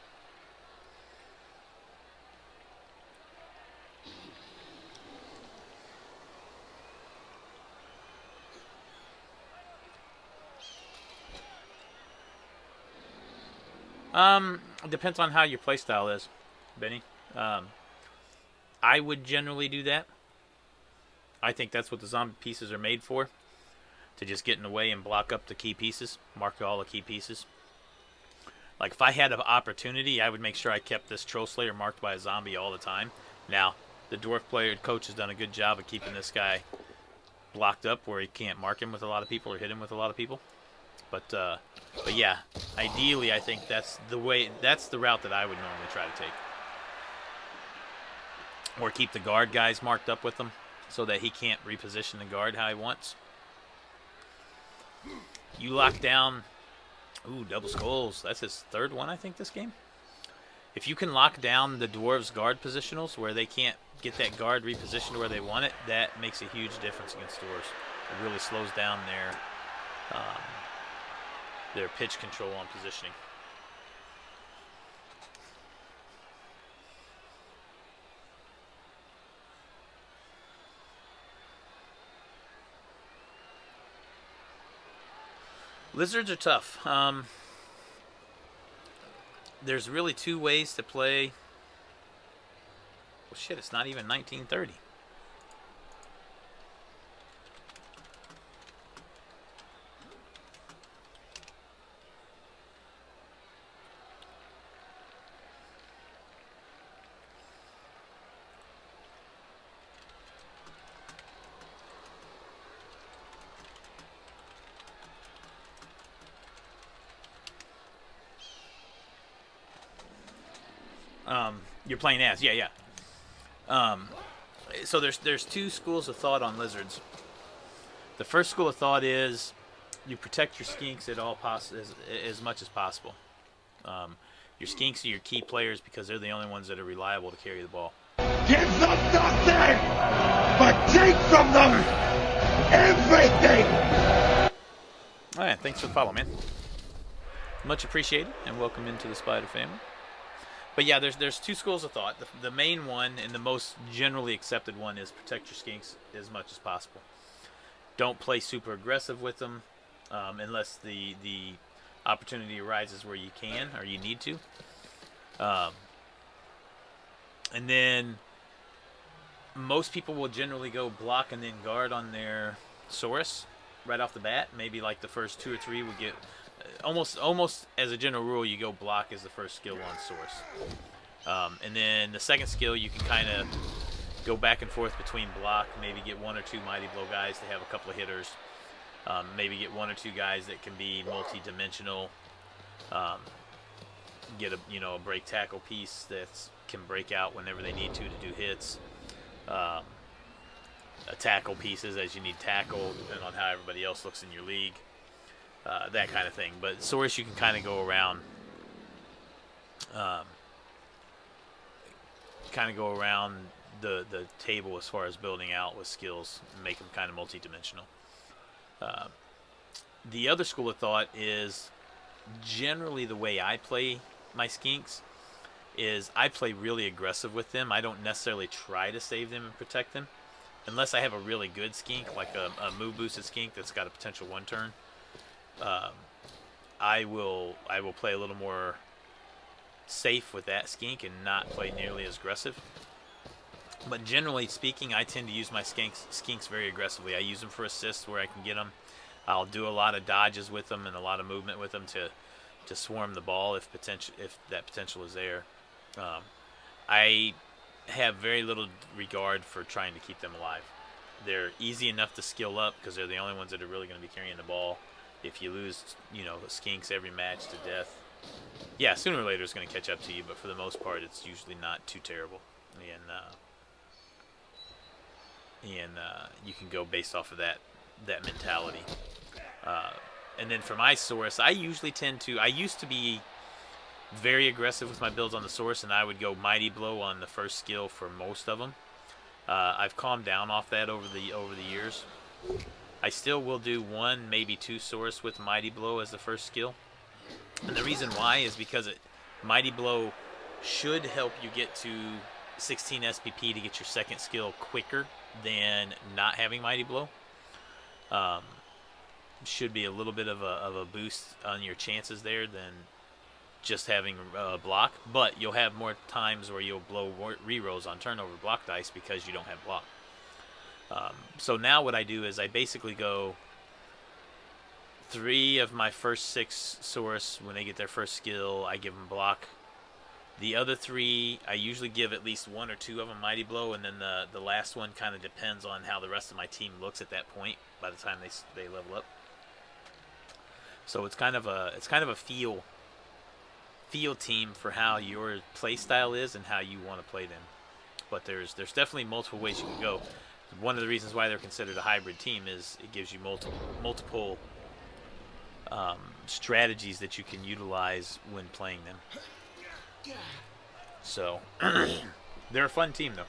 It depends on how your playstyle is, Benny. I would generally do that. I think that's what the zombie pieces are made for. To just get in the way and block up the key pieces. Mark all the key pieces. Like, if I had an opportunity, I would make sure I kept this Troll Slayer marked by a zombie all the time. Now, the Dwarf player coach has done a good job of keeping this guy blocked up where he can't mark him with a lot of people or hit him with a lot of people. But yeah, ideally, I think that's the route that I would normally try to take. Or keep the guard guys marked up with them. so that he can't reposition the guard how he wants. You lock down... Ooh, double skulls. That's his third one, I think, this game. If you can lock down the Dwarves' guard positionals where they can't get that guard repositioned where they want it, that makes a huge difference against Dwarves. It really slows down their pitch control on positioning. Lizards are tough. There's really two ways to play. Well, shit, it's not even 1930. You're playing as, yeah. So there's two schools of thought on lizards. The first school of thought is you protect your skinks at all as much as possible. Your skinks are your key players because they're the only ones that are reliable to carry the ball. Give them nothing, but take from them everything. All right, thanks for the follow, man. Much appreciated, and welcome into the Spider family. But yeah, there's two schools of thought. The main one and the most generally accepted one is protect your skinks as much as possible. Don't play super aggressive with them unless the opportunity arises where you can or you need to. And then most people will generally go block and then guard on their Saurus right off the bat. Maybe like the first 2 or 3 would get... Almost as a general rule, you go block as the first skill on Saurus. And then the second skill, you can kind of go back and forth between block, maybe get 1 or 2 Mighty Blow guys to have a couple of hitters. Maybe get 1 or 2 guys that can be multi-dimensional. Get a break tackle piece that can break out whenever they need to do hits. Tackle pieces as you need tackle, depending on how everybody else looks in your league. That kind of thing. But Saurus, you can kind of go around, the table as far as building out with skills and make them kind of multi-dimensional. The other school of thought is generally the way I play my skinks is I play really aggressive with them. I don't necessarily try to save them and protect them unless I have a really good skink, like a move boosted skink that's got a potential 1 turn. I will play a little more safe with that skink and not play nearly as aggressive. But generally speaking, I tend to use my skinks very aggressively. I use them for assists where I can get them. I'll do a lot of dodges with them and a lot of movement with them to swarm the ball if that potential is there. I have very little regard for trying to keep them alive. They're easy enough to skill up because they're the only ones that are really going to be carrying the ball. If you lose, skinks every match to death, yeah, sooner or later it's going to catch up to you. But for the most part, it's usually not too terrible, and you can go based off of that mentality. And then for my Saurus, I usually I used to be very aggressive with my builds on the Saurus, and I would go Mighty Blow on the first skill for most of them. I've calmed down off that over the years. I still will do 1, maybe 2 Saurus with Mighty Blow as the first skill. And the reason why is because Mighty Blow should help you get to 16 SPP to get your second skill quicker than not having Mighty Blow. Should be a little bit of a boost on your chances there than just having block. But you'll have more times where you'll blow rerolls on turnover block dice because you don't have block. So now what I do is I basically go 3 of my first 6 Saurus, when they get their first skill, I give them block. The other 3, I usually give at least 1 or 2 of them Mighty Blow, and then the last one kind of depends on how the rest of my team looks at that point by the time they level up. So it's kind of a feel team for how your play style is and how you want to play them. But there's definitely multiple ways you can go. One of the reasons why they're considered a hybrid team is it gives you multiple strategies that you can utilize when playing them. So they're a fun team, though.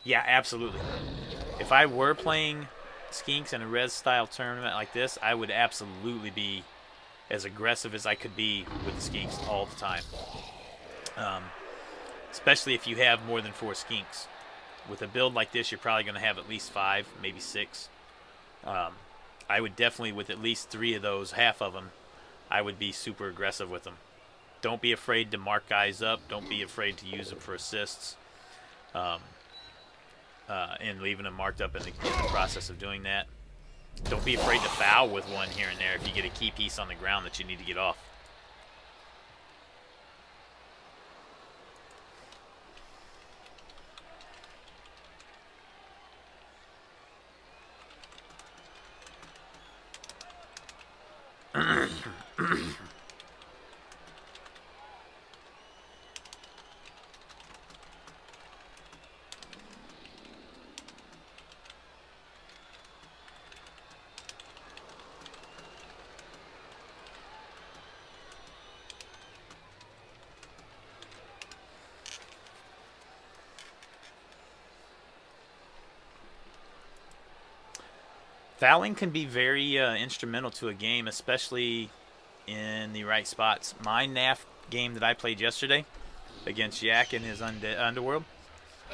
Yeah, absolutely. If I were playing Skinks in a res style tournament like this, I would absolutely be as aggressive as I could be with the Skinks all the time. Especially if you have more than 4 Skinks. With a build like this, you're probably going to have at least 5, maybe 6. I would definitely, with at least 3 of those, half of them, I would be super aggressive with them. Don't be afraid to mark guys up. Don't be afraid to use them for assists. And leaving them marked up in the process of doing that. Don't be afraid to foul with one here and there if you get a key piece on the ground that you need to get off. Fouling can be very instrumental to a game, especially in the right spots. My NAF game that I played yesterday against Yak in his Underworld,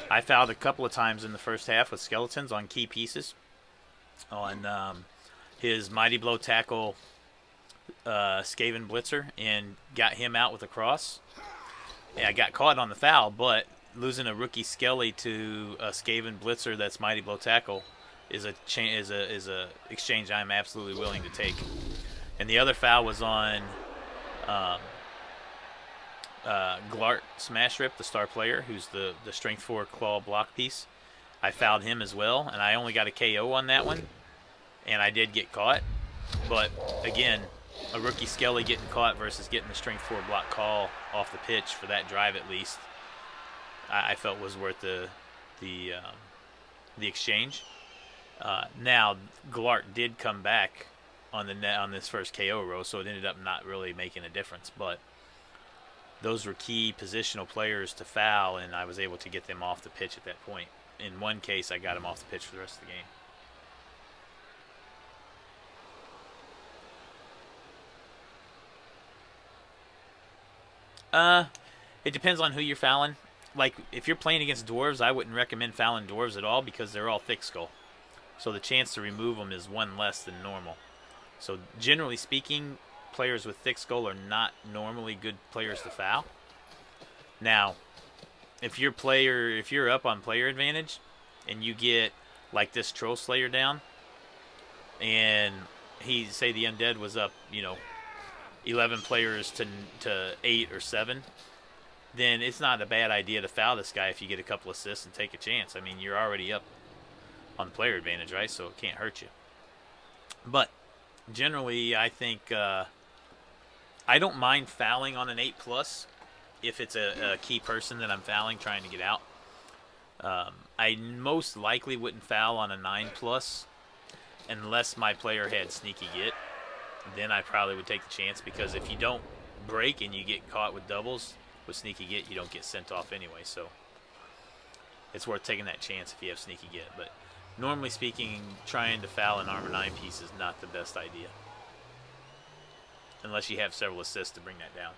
I fouled a couple of times in the first half with skeletons on key pieces. On his Mighty Blow tackle Skaven Blitzer and got him out with a cross. And I got caught on the foul, but losing a rookie Skelly to a Skaven Blitzer that's Mighty Blow tackle is a exchange I'm absolutely willing to take. And the other foul was on Glart Smashrip, the star player, who's the strength 4 claw block piece. I fouled him as well, and I only got a KO on that one, and I did get caught. But again, a rookie Skelly getting caught versus getting the strength 4 block call off the pitch for that drive at least, I felt was worth the exchange. Now Glart did come back on this first KO row, so it ended up not really making a difference. But those were key positional players to foul, and I was able to get them off the pitch at that point. In one case, I got them off the pitch for the rest of the game. It depends on who you're fouling. Like, if you're playing against Dwarves, I wouldn't recommend fouling Dwarves at all because they're all thick skull. So the chance to remove them is 1 less than normal. So generally speaking, players with thick skull are not normally good players to foul. Now, if you're up on player advantage and you get like this Troll Slayer down, and say the Undead was up, 11 players to 8 or 7, then it's not a bad idea to foul this guy if you get a couple assists and take a chance. I mean, you're already up on player advantage, right? So it can't hurt you. But generally, I think I don't mind fouling on an 8+ if it's a key person that I'm fouling trying to get out. I most likely wouldn't foul on a 9+ unless my player had sneaky get. Then I probably would take the chance, because if you don't break and you get caught with doubles with sneaky get, you don't get sent off anyway. So it's worth taking that chance if you have sneaky get. But normally speaking, trying to foul an armor 9 piece is not the best idea, unless you have several assists to bring that down.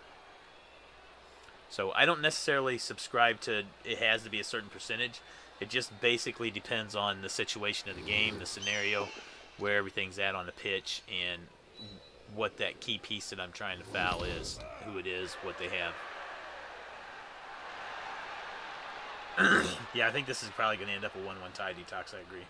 So I don't necessarily subscribe to it has to be a certain percentage. It just basically depends on the situation of the game, the scenario, where everything's at on the pitch, and what that key piece that I'm trying to foul is, who it is, what they have. Yeah, I think this is probably going to end up a 1-1 tie detox. I agree.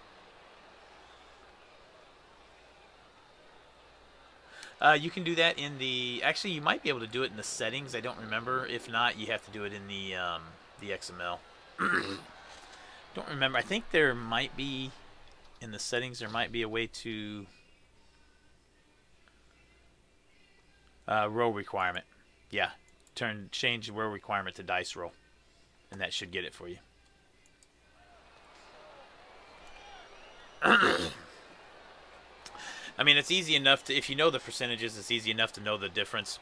You can do that in the... Actually, you might be able to do it in the settings. I don't remember. If not, you have to do it in the XML. Don't remember. I think there might be... In the settings, there might be a way to... row requirement. Yeah. change the roll requirement to dice roll, and that should get it for you. I mean, it's easy enough to, if you know the percentages, it's easy enough to know the difference,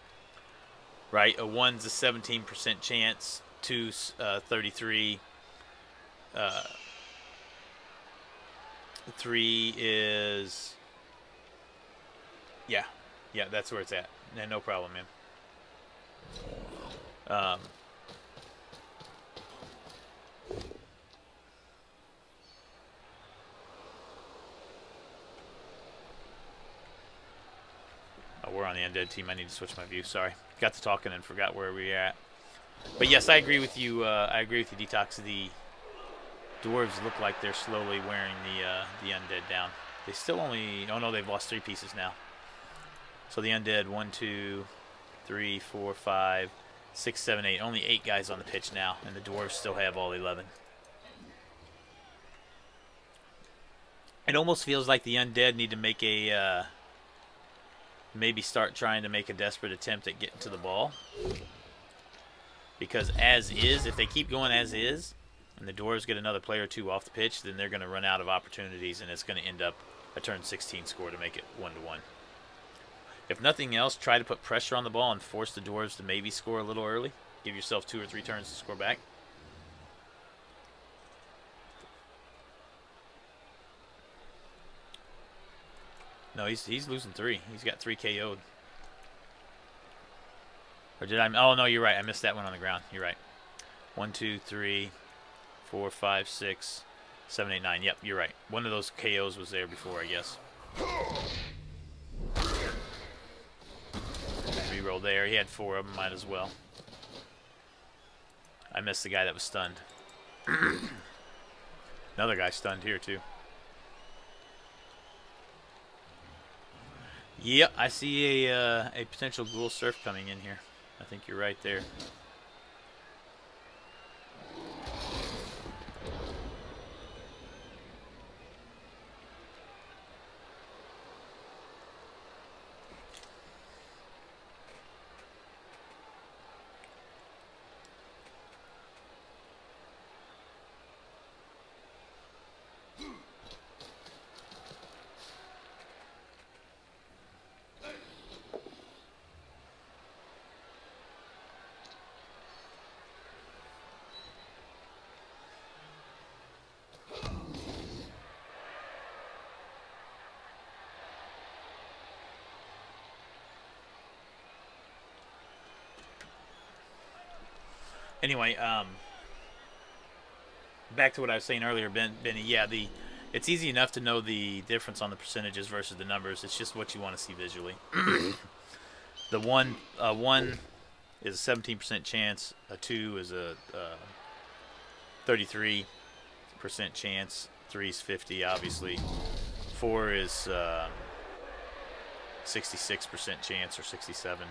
right? A 1's a 17% chance, 2's 33, 3 is, yeah, that's where it's at. Yeah, no problem, man. Oh, we're on the Undead team. I need to switch my view. Sorry. Got to talking and forgot where we were at. But yes, I agree with you. I agree with you, Detox. The Dwarves look like they're slowly wearing the Undead down. They still only... Oh, no, they've lost 3 pieces now. So the Undead, 1, 2, 3, 4, 5, 6, 7, 8. Only 8 guys on the pitch now, and the Dwarves still have all 11. It almost feels like the Undead need to make a... maybe start trying to make a desperate attempt at getting to the ball. Because as is, if they keep going as is, and the Dwarves get another player or 2 off the pitch, then they're going to run out of opportunities, and it's going to end up a turn 16 score to make it 1-1. If nothing else, try to put pressure on the ball and force the Dwarves to maybe score a little early. Give yourself 2 or 3 turns to score back. No, he's losing 3. He's got 3 KO'd. Or did I? Oh, no, you're right. I missed that one on the ground. You're right. 1, 2, 3, 4, 5, 6, 7, 8, 9. Yep, you're right. One of those KOs was there before, I guess. Reroll there. He had 4 of them. Might as well. I missed the guy that was stunned. Another guy stunned here, too. Yep, I see a potential ghoul surf coming in here. I think you're right there. Anyway, back to what I was saying earlier, Benny. Yeah, it's easy enough to know the difference on the percentages versus the numbers. It's just what you want to see visually. The one is a 17% chance. A 2 is a 33% chance. 3 is 50, obviously. 4 is 66% chance, or 67.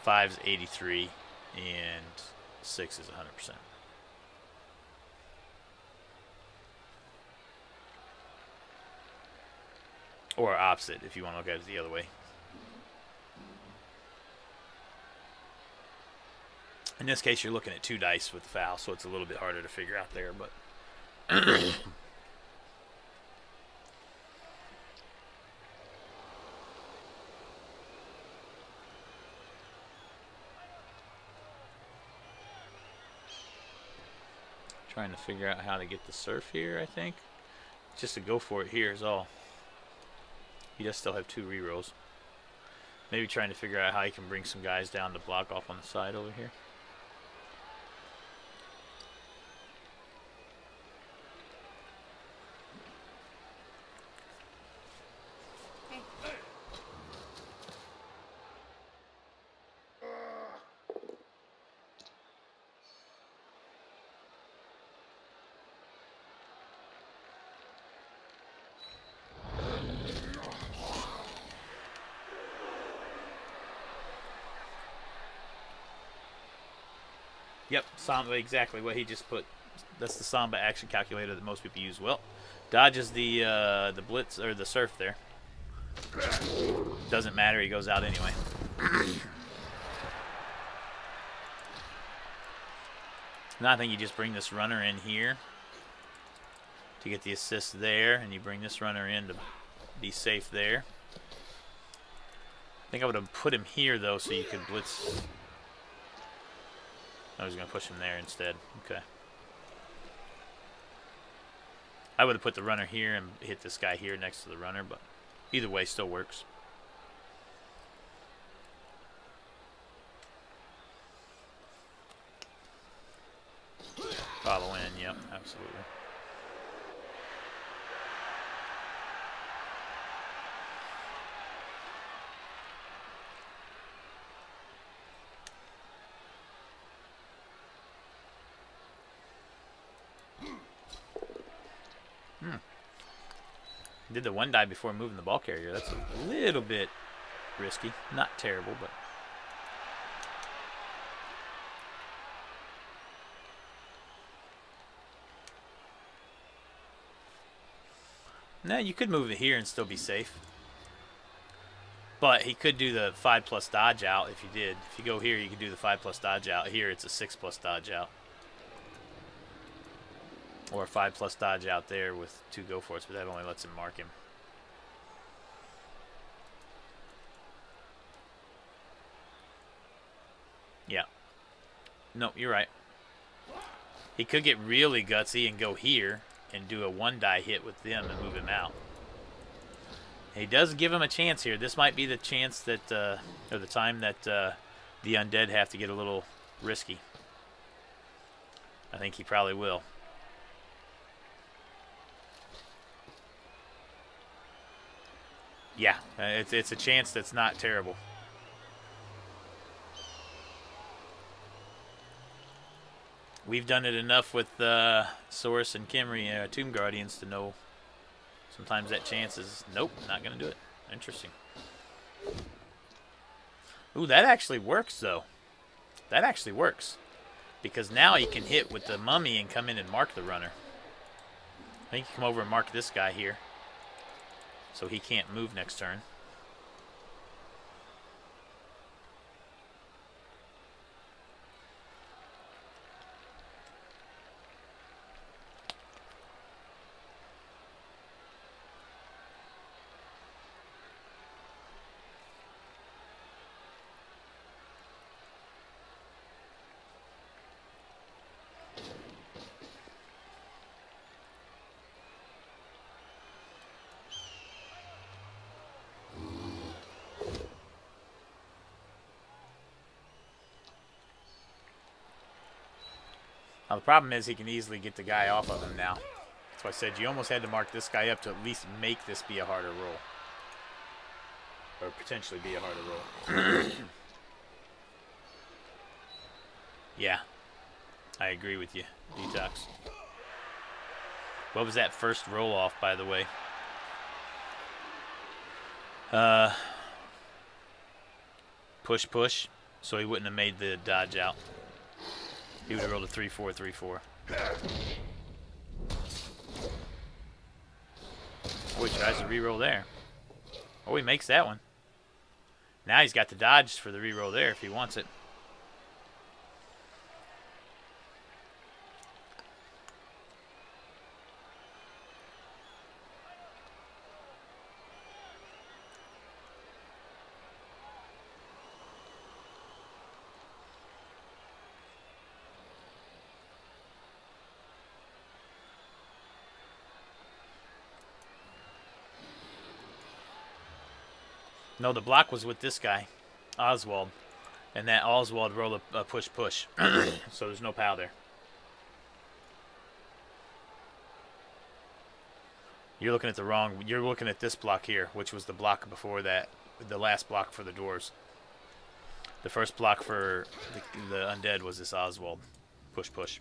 5 is 83, and 6 is 100%. Or opposite, if you want to look at it the other way. In this case, you're looking at 2 dice with the foul, so it's a little bit harder to figure out there, but... Trying to figure out how to get the surf here, I think. Just to go for it here is all. He does still have 2 rerolls. Maybe trying to figure out how he can bring some guys down to block off on the side over here. Yep, Samba, exactly what he just put. That's the Samba action calculator that most people use. Well, dodges the blitz or the surf there. Doesn't matter, he goes out anyway. Now I think you just bring this runner in here to get the assist there, and you bring this runner in to be safe there. I think I would have put him here, though, so you could blitz. I was going to push him there instead. Okay. I would have put the runner here and hit this guy here next to the runner, but either way still works. Follow in, yep, absolutely. Did the one die before moving the ball carrier. That's a little bit risky. Not terrible, but... No, you could move it here and still be safe. But he could do the 5+ dodge out if you did. If you go here, you could do the 5+ dodge out. Here, it's a 6+ dodge out. Or a 5+ dodge out there with 2 go for it, but that only lets him mark him. Yeah. No, you're right. He could get really gutsy and go here and do a 1-die hit with them and move him out. He does give him a chance here. This might be the chance that, or the time that the Undead have to get a little risky. I think he probably will. Yeah, it's a chance that's not terrible. We've done it enough with Source and Kimry, Tomb Guardians, to know sometimes that chance is, nope, not going to do it. Interesting. Ooh, that actually works, though. That actually works. Because now you can hit with the mummy and come in and mark the runner. I think you come over and mark this guy here, so he can't move next turn. Now, the problem is he can easily get the guy off of him now. That's why I said you almost had to mark this guy up to at least make this be a harder roll. Or potentially be a harder roll. Yeah. I agree with you, Detox. What was that first roll off, by the way? Push, push. So he wouldn't have made the dodge out. He would have rolled a 3-4, 3-4. Oh, he tries to reroll there. Oh, he makes that one. Now he's got the dodge for the reroll there if he wants it. No, the block was with this guy, Oswald. And that Oswald rolled a push-push. So there's no POW there. You're looking at the wrong... You're looking at this block here, which was the block before that. The last block for the Dwarves. The first block for the Undead was this Oswald. Push-push.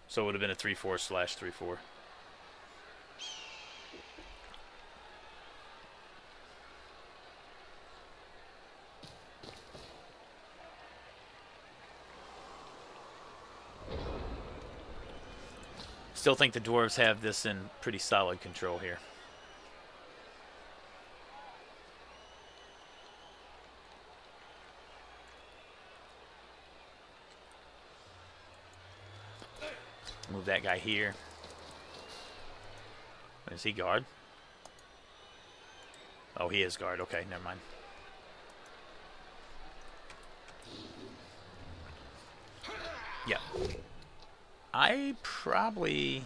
So it would have been a 3-4/3-4. Still think the Dwarves have this in pretty solid control here. Move that guy here. Is he guard? Oh, he is guard. Okay, never mind. Yeah. I probably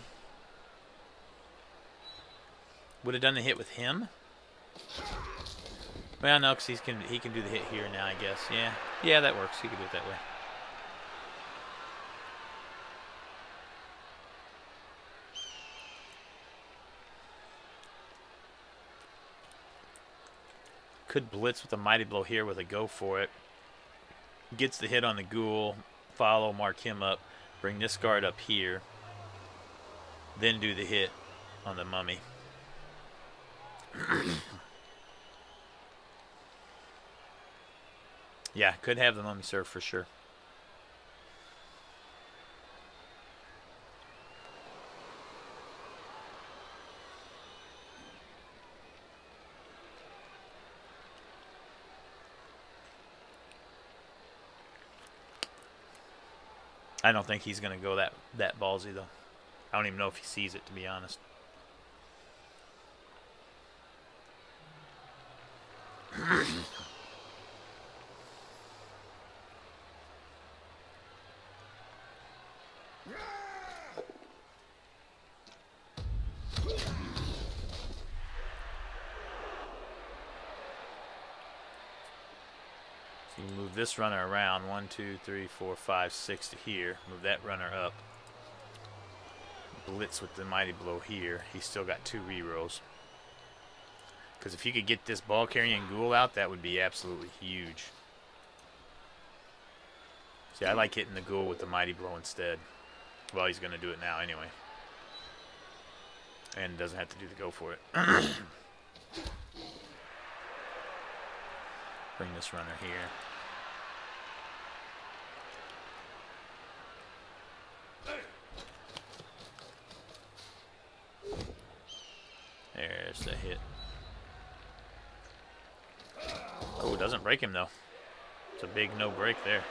would have done the hit with him. Well, no, because he can do the hit here now, I guess. Yeah. Yeah, that works. He can do it that way. Could blitz with a mighty blow here with a go for it. Gets the hit on the ghoul. Follow, mark him up. Bring this guard up here. Then do the hit on the mummy. Yeah, could have the mummy serve for sure. I don't think he's going to go that ballsy, though. I don't even know if he sees it, to be honest. So you move this runner around. 1, 2, 3, 4, 5, 6 to here. Move that runner up. Blitz with the mighty blow here. He's still got 2 rerolls. Because if you could get this ball carrying ghoul out, that would be absolutely huge. See, I like hitting the ghoul with the mighty blow instead. Well, he's going to do it now anyway. And doesn't have to do the go for it. Bring this runner here. There's the hit. Oh, it doesn't break him though. It's a big no break there.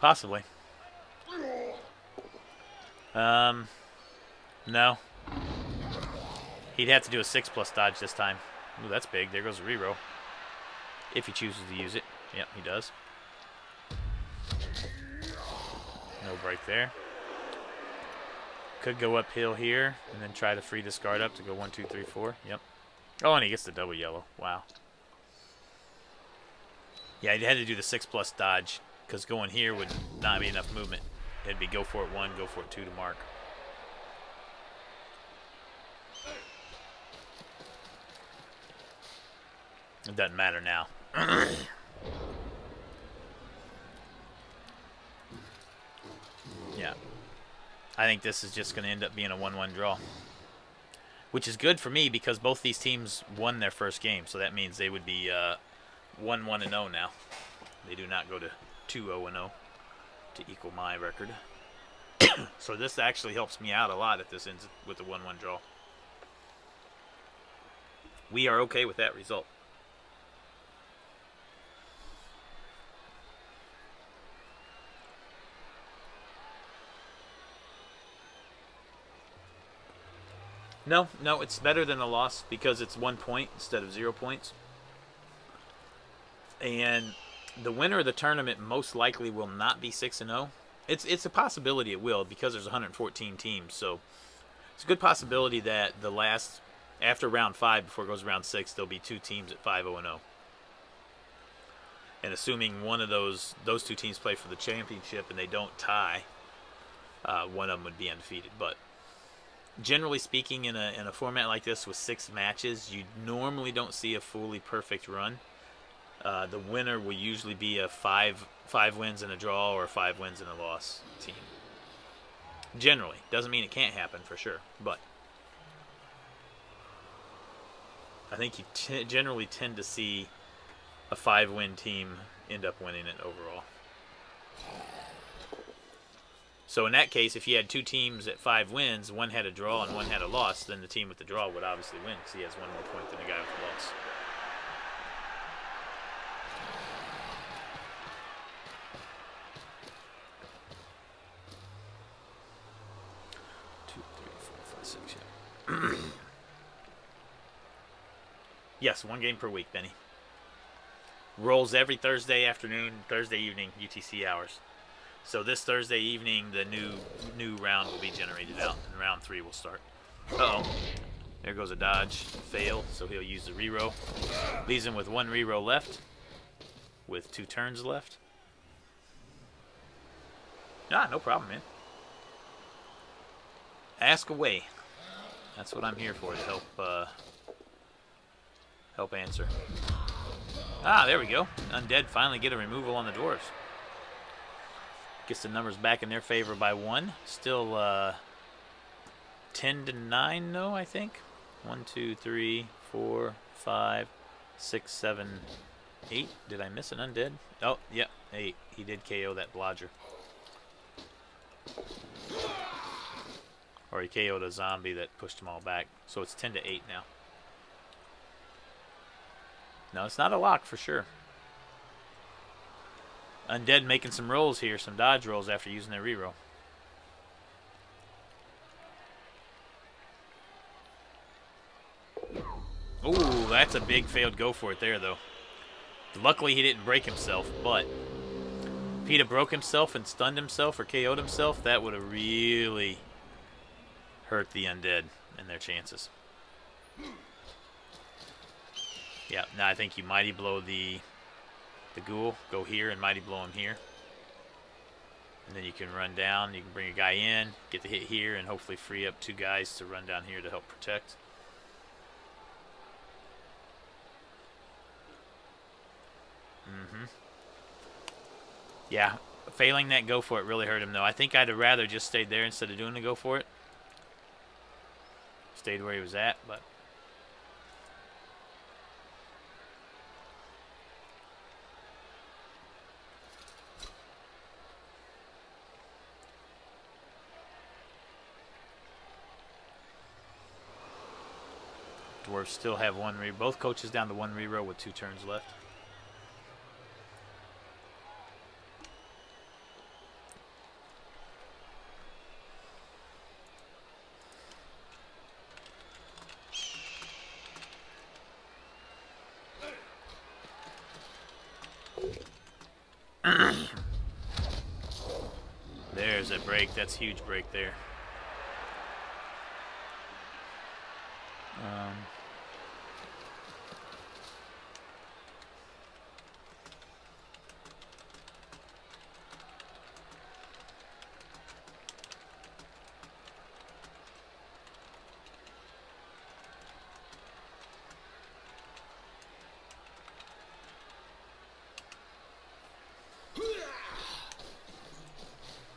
Possibly. No. He'd have to do a 6+ dodge this time. Ooh, that's big. There goes a reroll. If he chooses to use it. Yep, he does. No break there. Could go uphill here and then try to free this guard up to go 1, 2, 3, 4. Yep. Oh, and he gets the double yellow. Wow. Yeah, he had to do the 6+ dodge because going here would not be enough movement. It'd be go for it 1, go for it 2 to mark. It doesn't matter now. Yeah. I think this is just going to end up being a 1-1 draw. Which is good for me because both these teams won their first game. So that means they would be 1-1-0 now. They do not go to 2-0-0 to equal my record. So this actually helps me out a lot if this ends with a 1-1 draw. We are okay with that result. No, it's better than a loss because it's 1 point instead of 0 points. And the winner of the tournament most likely will not be 6-0. It's a possibility it will because there's 114 teams. So it's a good possibility that the last, after round 5, before it goes to round 6, there'll be 2 teams at 5-0-0. And assuming one of those 2 teams play for the championship and they don't tie, one of them would be undefeated. But generally speaking, in a format like this with 6 matches, you normally don't see a fully perfect run. The winner will usually be a 5 wins and a draw or 5 wins and a loss team. Generally. Doesn't mean it can't happen for sure, but I think you generally tend to see a 5-win team end up winning it overall. So in that case, if you had two teams at 5 wins, one had a draw and one had a loss, then the team with the draw would obviously win because he has 1 more point than the guy with the loss. Two, three, four, five, six, yeah. Yes, 1 game per week, Benny. Rolls every Thursday afternoon, Thursday evening, UTC hours. So this Thursday evening, the new round will be generated out, and round 3 will start. Uh-oh. There goes a dodge. Fail, so he'll use the reroll. Leaves him with 1 reroll left, with 2 turns left. Ah, no problem, man. Ask away. That's what I'm here for, to help answer. Ah, there we go. Undead finally get a removal on the Dwarves. Gets the numbers back in their favor by 1. Still 10-9, though, I think. 1, 2, 3, 4, 5, 6, 7, 8. Did I miss an Undead? Oh, yep, 8. He did KO that blodger. Or he KO'd a zombie that pushed them all back. So it's 10-8 now. No, it's not a lock for sure. Undead making some rolls here, some dodge rolls after using their reroll. Ooh, that's a big failed go for it there, though. Luckily, he didn't break himself, but if he'd have broke himself and stunned himself or KO'd himself, that would have really hurt the Undead and their chances. Yeah, now I think you Mighty Blow the ghoul, go here and Mighty Blow him here. And then you can run down, you can bring a guy in, get the hit here, and hopefully free up 2 guys to run down here to help protect. Yeah, failing that go for it really hurt him, though. I think I'd have rather just stayed there instead of doing the go for it. Stayed where he was at, but... Dwarves still have 1 reroll. Both coaches down to 1 reroll with 2 turns left. There's a break. That's a huge break there.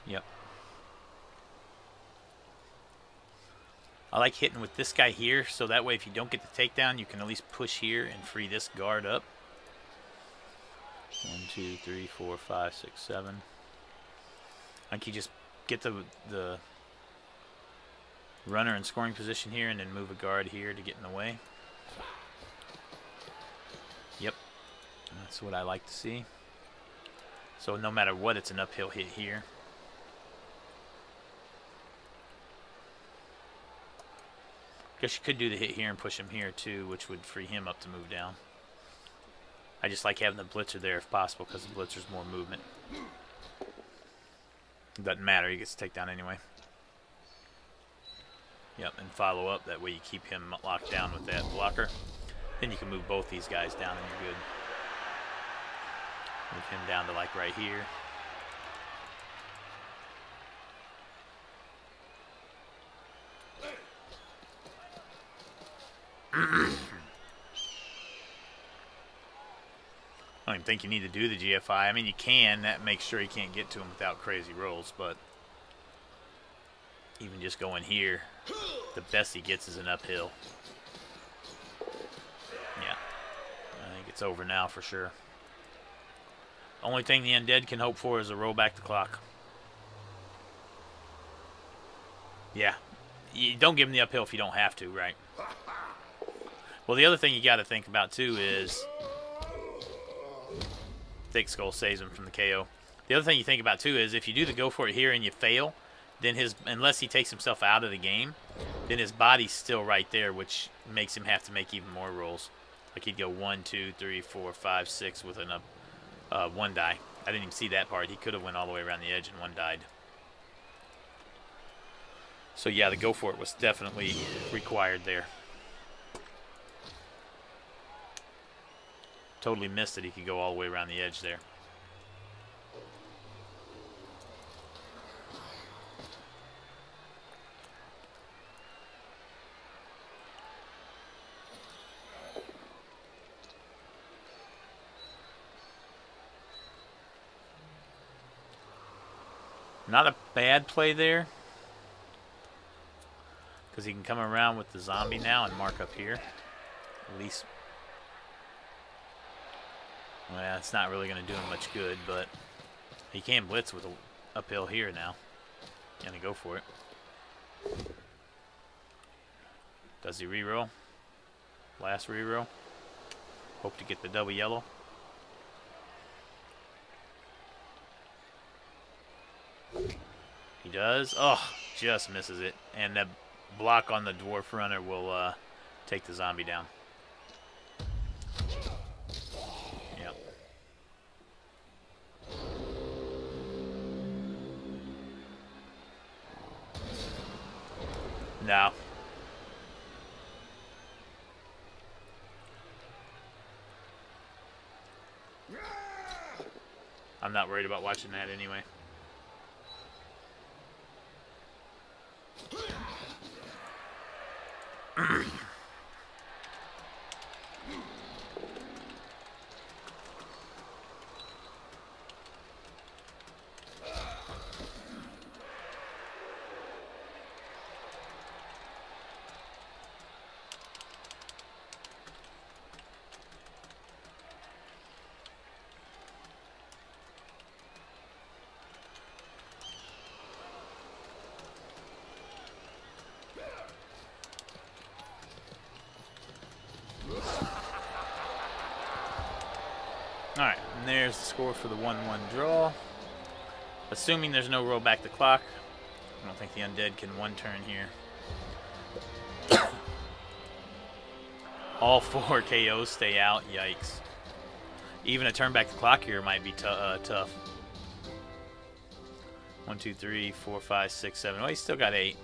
Yep. I like hitting with this guy here, so that way if you don't get the takedown, you can at least push here and free this guard up. 1, 2, 3, 4, 5, 6, 7. I think you just get the runner in scoring position here and then move a guard here to get in the way. Yep. That's what I like to see. So no matter what, it's an uphill hit here. Guess you could do the hit here and push him here too, which would free him up to move down. I just like having the blitzer there if possible because the blitzer's more movement. It doesn't matter, he gets to take down anyway. Yep, and follow up, that way you keep him locked down with that blocker. Then you can move both these guys down and you're good. Move him down to like right here. I don't even think you need to do the GFI. I mean, you can. That makes sure you can't get to him without crazy rolls, but even just going here, the best he gets is an uphill. Yeah. I think it's over now for sure. Only thing the Undead can hope for is a roll back the clock. Yeah. You don't give him the uphill if you don't have to, right? Well, the other thing you got to think about, too, is... Thick Skull saves him from the KO. The other thing you think about, too, is if you do the go for it here and you fail, then unless he takes himself out of the game, then his body's still right there, which makes him have to make even more rolls. Like he'd go 1, 2, 3, 4, 5, 6 with one die. I didn't even see that part. He could have went all the way around the edge and one died. So yeah, the go for it was definitely required there. Totally missed that he could go all the way around the edge there. Not a bad play there. Because he can come around with the zombie now and mark up here. At least... Well, it's not really going to do him much good, but he can blitz with a uphill here now. Gonna go for it. Does he reroll? Last reroll. Hope to get the double yellow. He does. Oh, just misses it. And the block on the dwarf runner will take the zombie down. Yep. No. I'm not worried about watching that anyway. Alright, and there's the score for the 1-1 draw. Assuming there's no roll back the clock. I don't think the Undead can one turn here. All 4 KOs stay out. Yikes. Even a turn back the clock here might be tough. 1, 2, 3, 4, 5, 6, 7. Well, he's still got 8.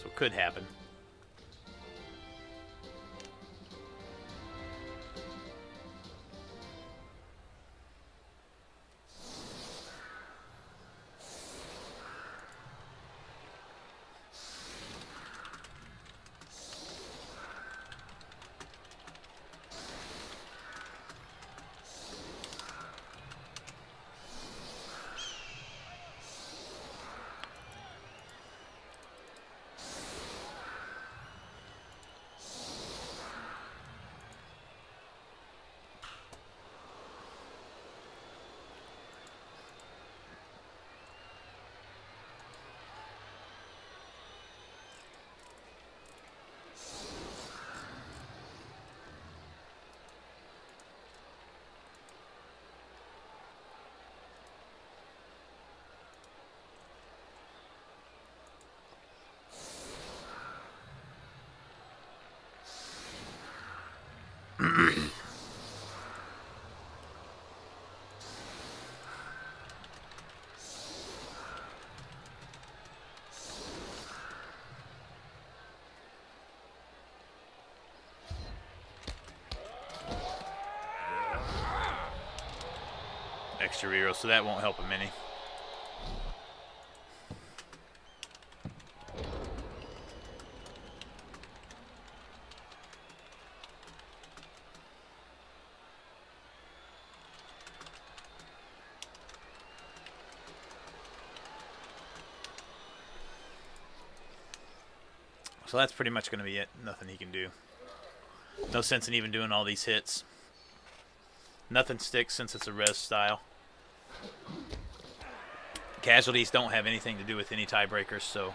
So it could happen. Extra reroll, so that won't help him any. So that's pretty much going to be it. Nothing he can do. No sense in even doing all these hits. Nothing sticks since it's a res style. Casualties don't have anything to do with any tiebreakers, so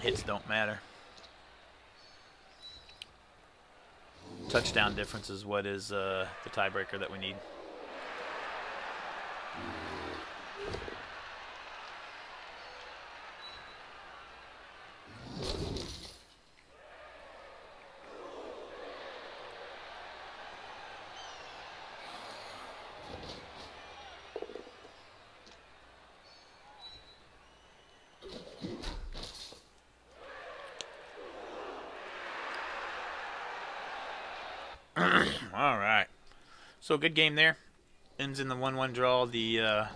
Hits don't matter. Touchdown difference is what is the tiebreaker that we need. All right. So good game there. Ends in the 1-1 draw. The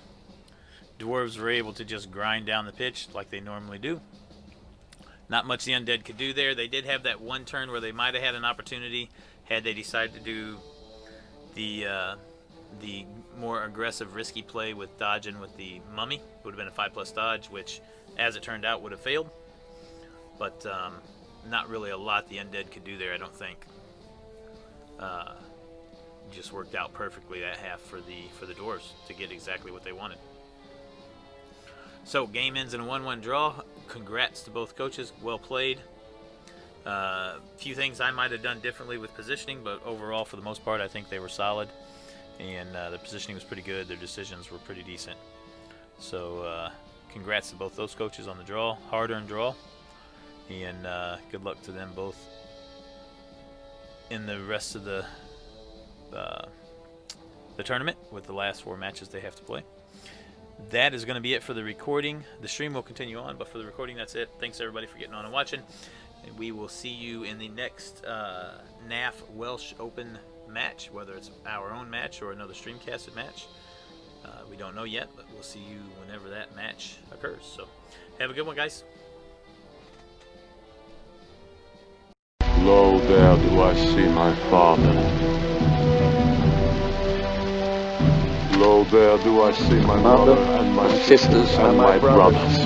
Dwarves were able to just grind down the pitch like they normally do. Not much the Undead could do there. They did have that one turn where they might have had an opportunity had they decided to do the more aggressive, risky play with dodging with the mummy. It would have been a 5+ dodge, which, as it turned out, would have failed. But not really a lot the Undead could do there, I don't think. Just worked out perfectly that half for the Dwarves to get exactly what they wanted. So game ends in a 1-1 draw. Congrats to both coaches. Well played. Few things I might have done differently with positioning, but overall, for the most part, I think they were solid, and the positioning was pretty good. Their decisions were pretty decent. So congrats to both those coaches on the draw, hard-earned draw, and good luck to them both in the rest of the tournament with the last 4 matches they have to play. That is going to be it for the recording. The stream will continue on, but for the recording, that's it. Thanks everybody for getting on and watching. And we will see you in the next NAF Welsh Open match, whether it's our own match or another StreamCasted match. We don't know yet, but we'll see you whenever that match occurs. So have a good one, guys. Lo, there do I see my father. Lo, there do I see my mother and my sisters and my brothers.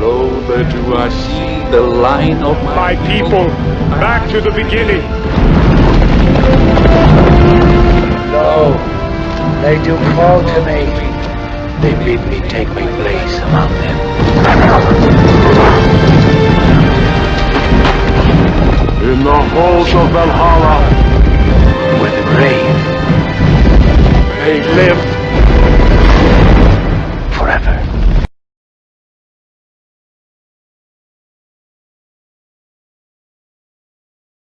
Lo, there do I see the line of My people, back to the beginning. Lo, they do call to me. They bid me take my place among them. in the halls of Valhalla, Where the brave they live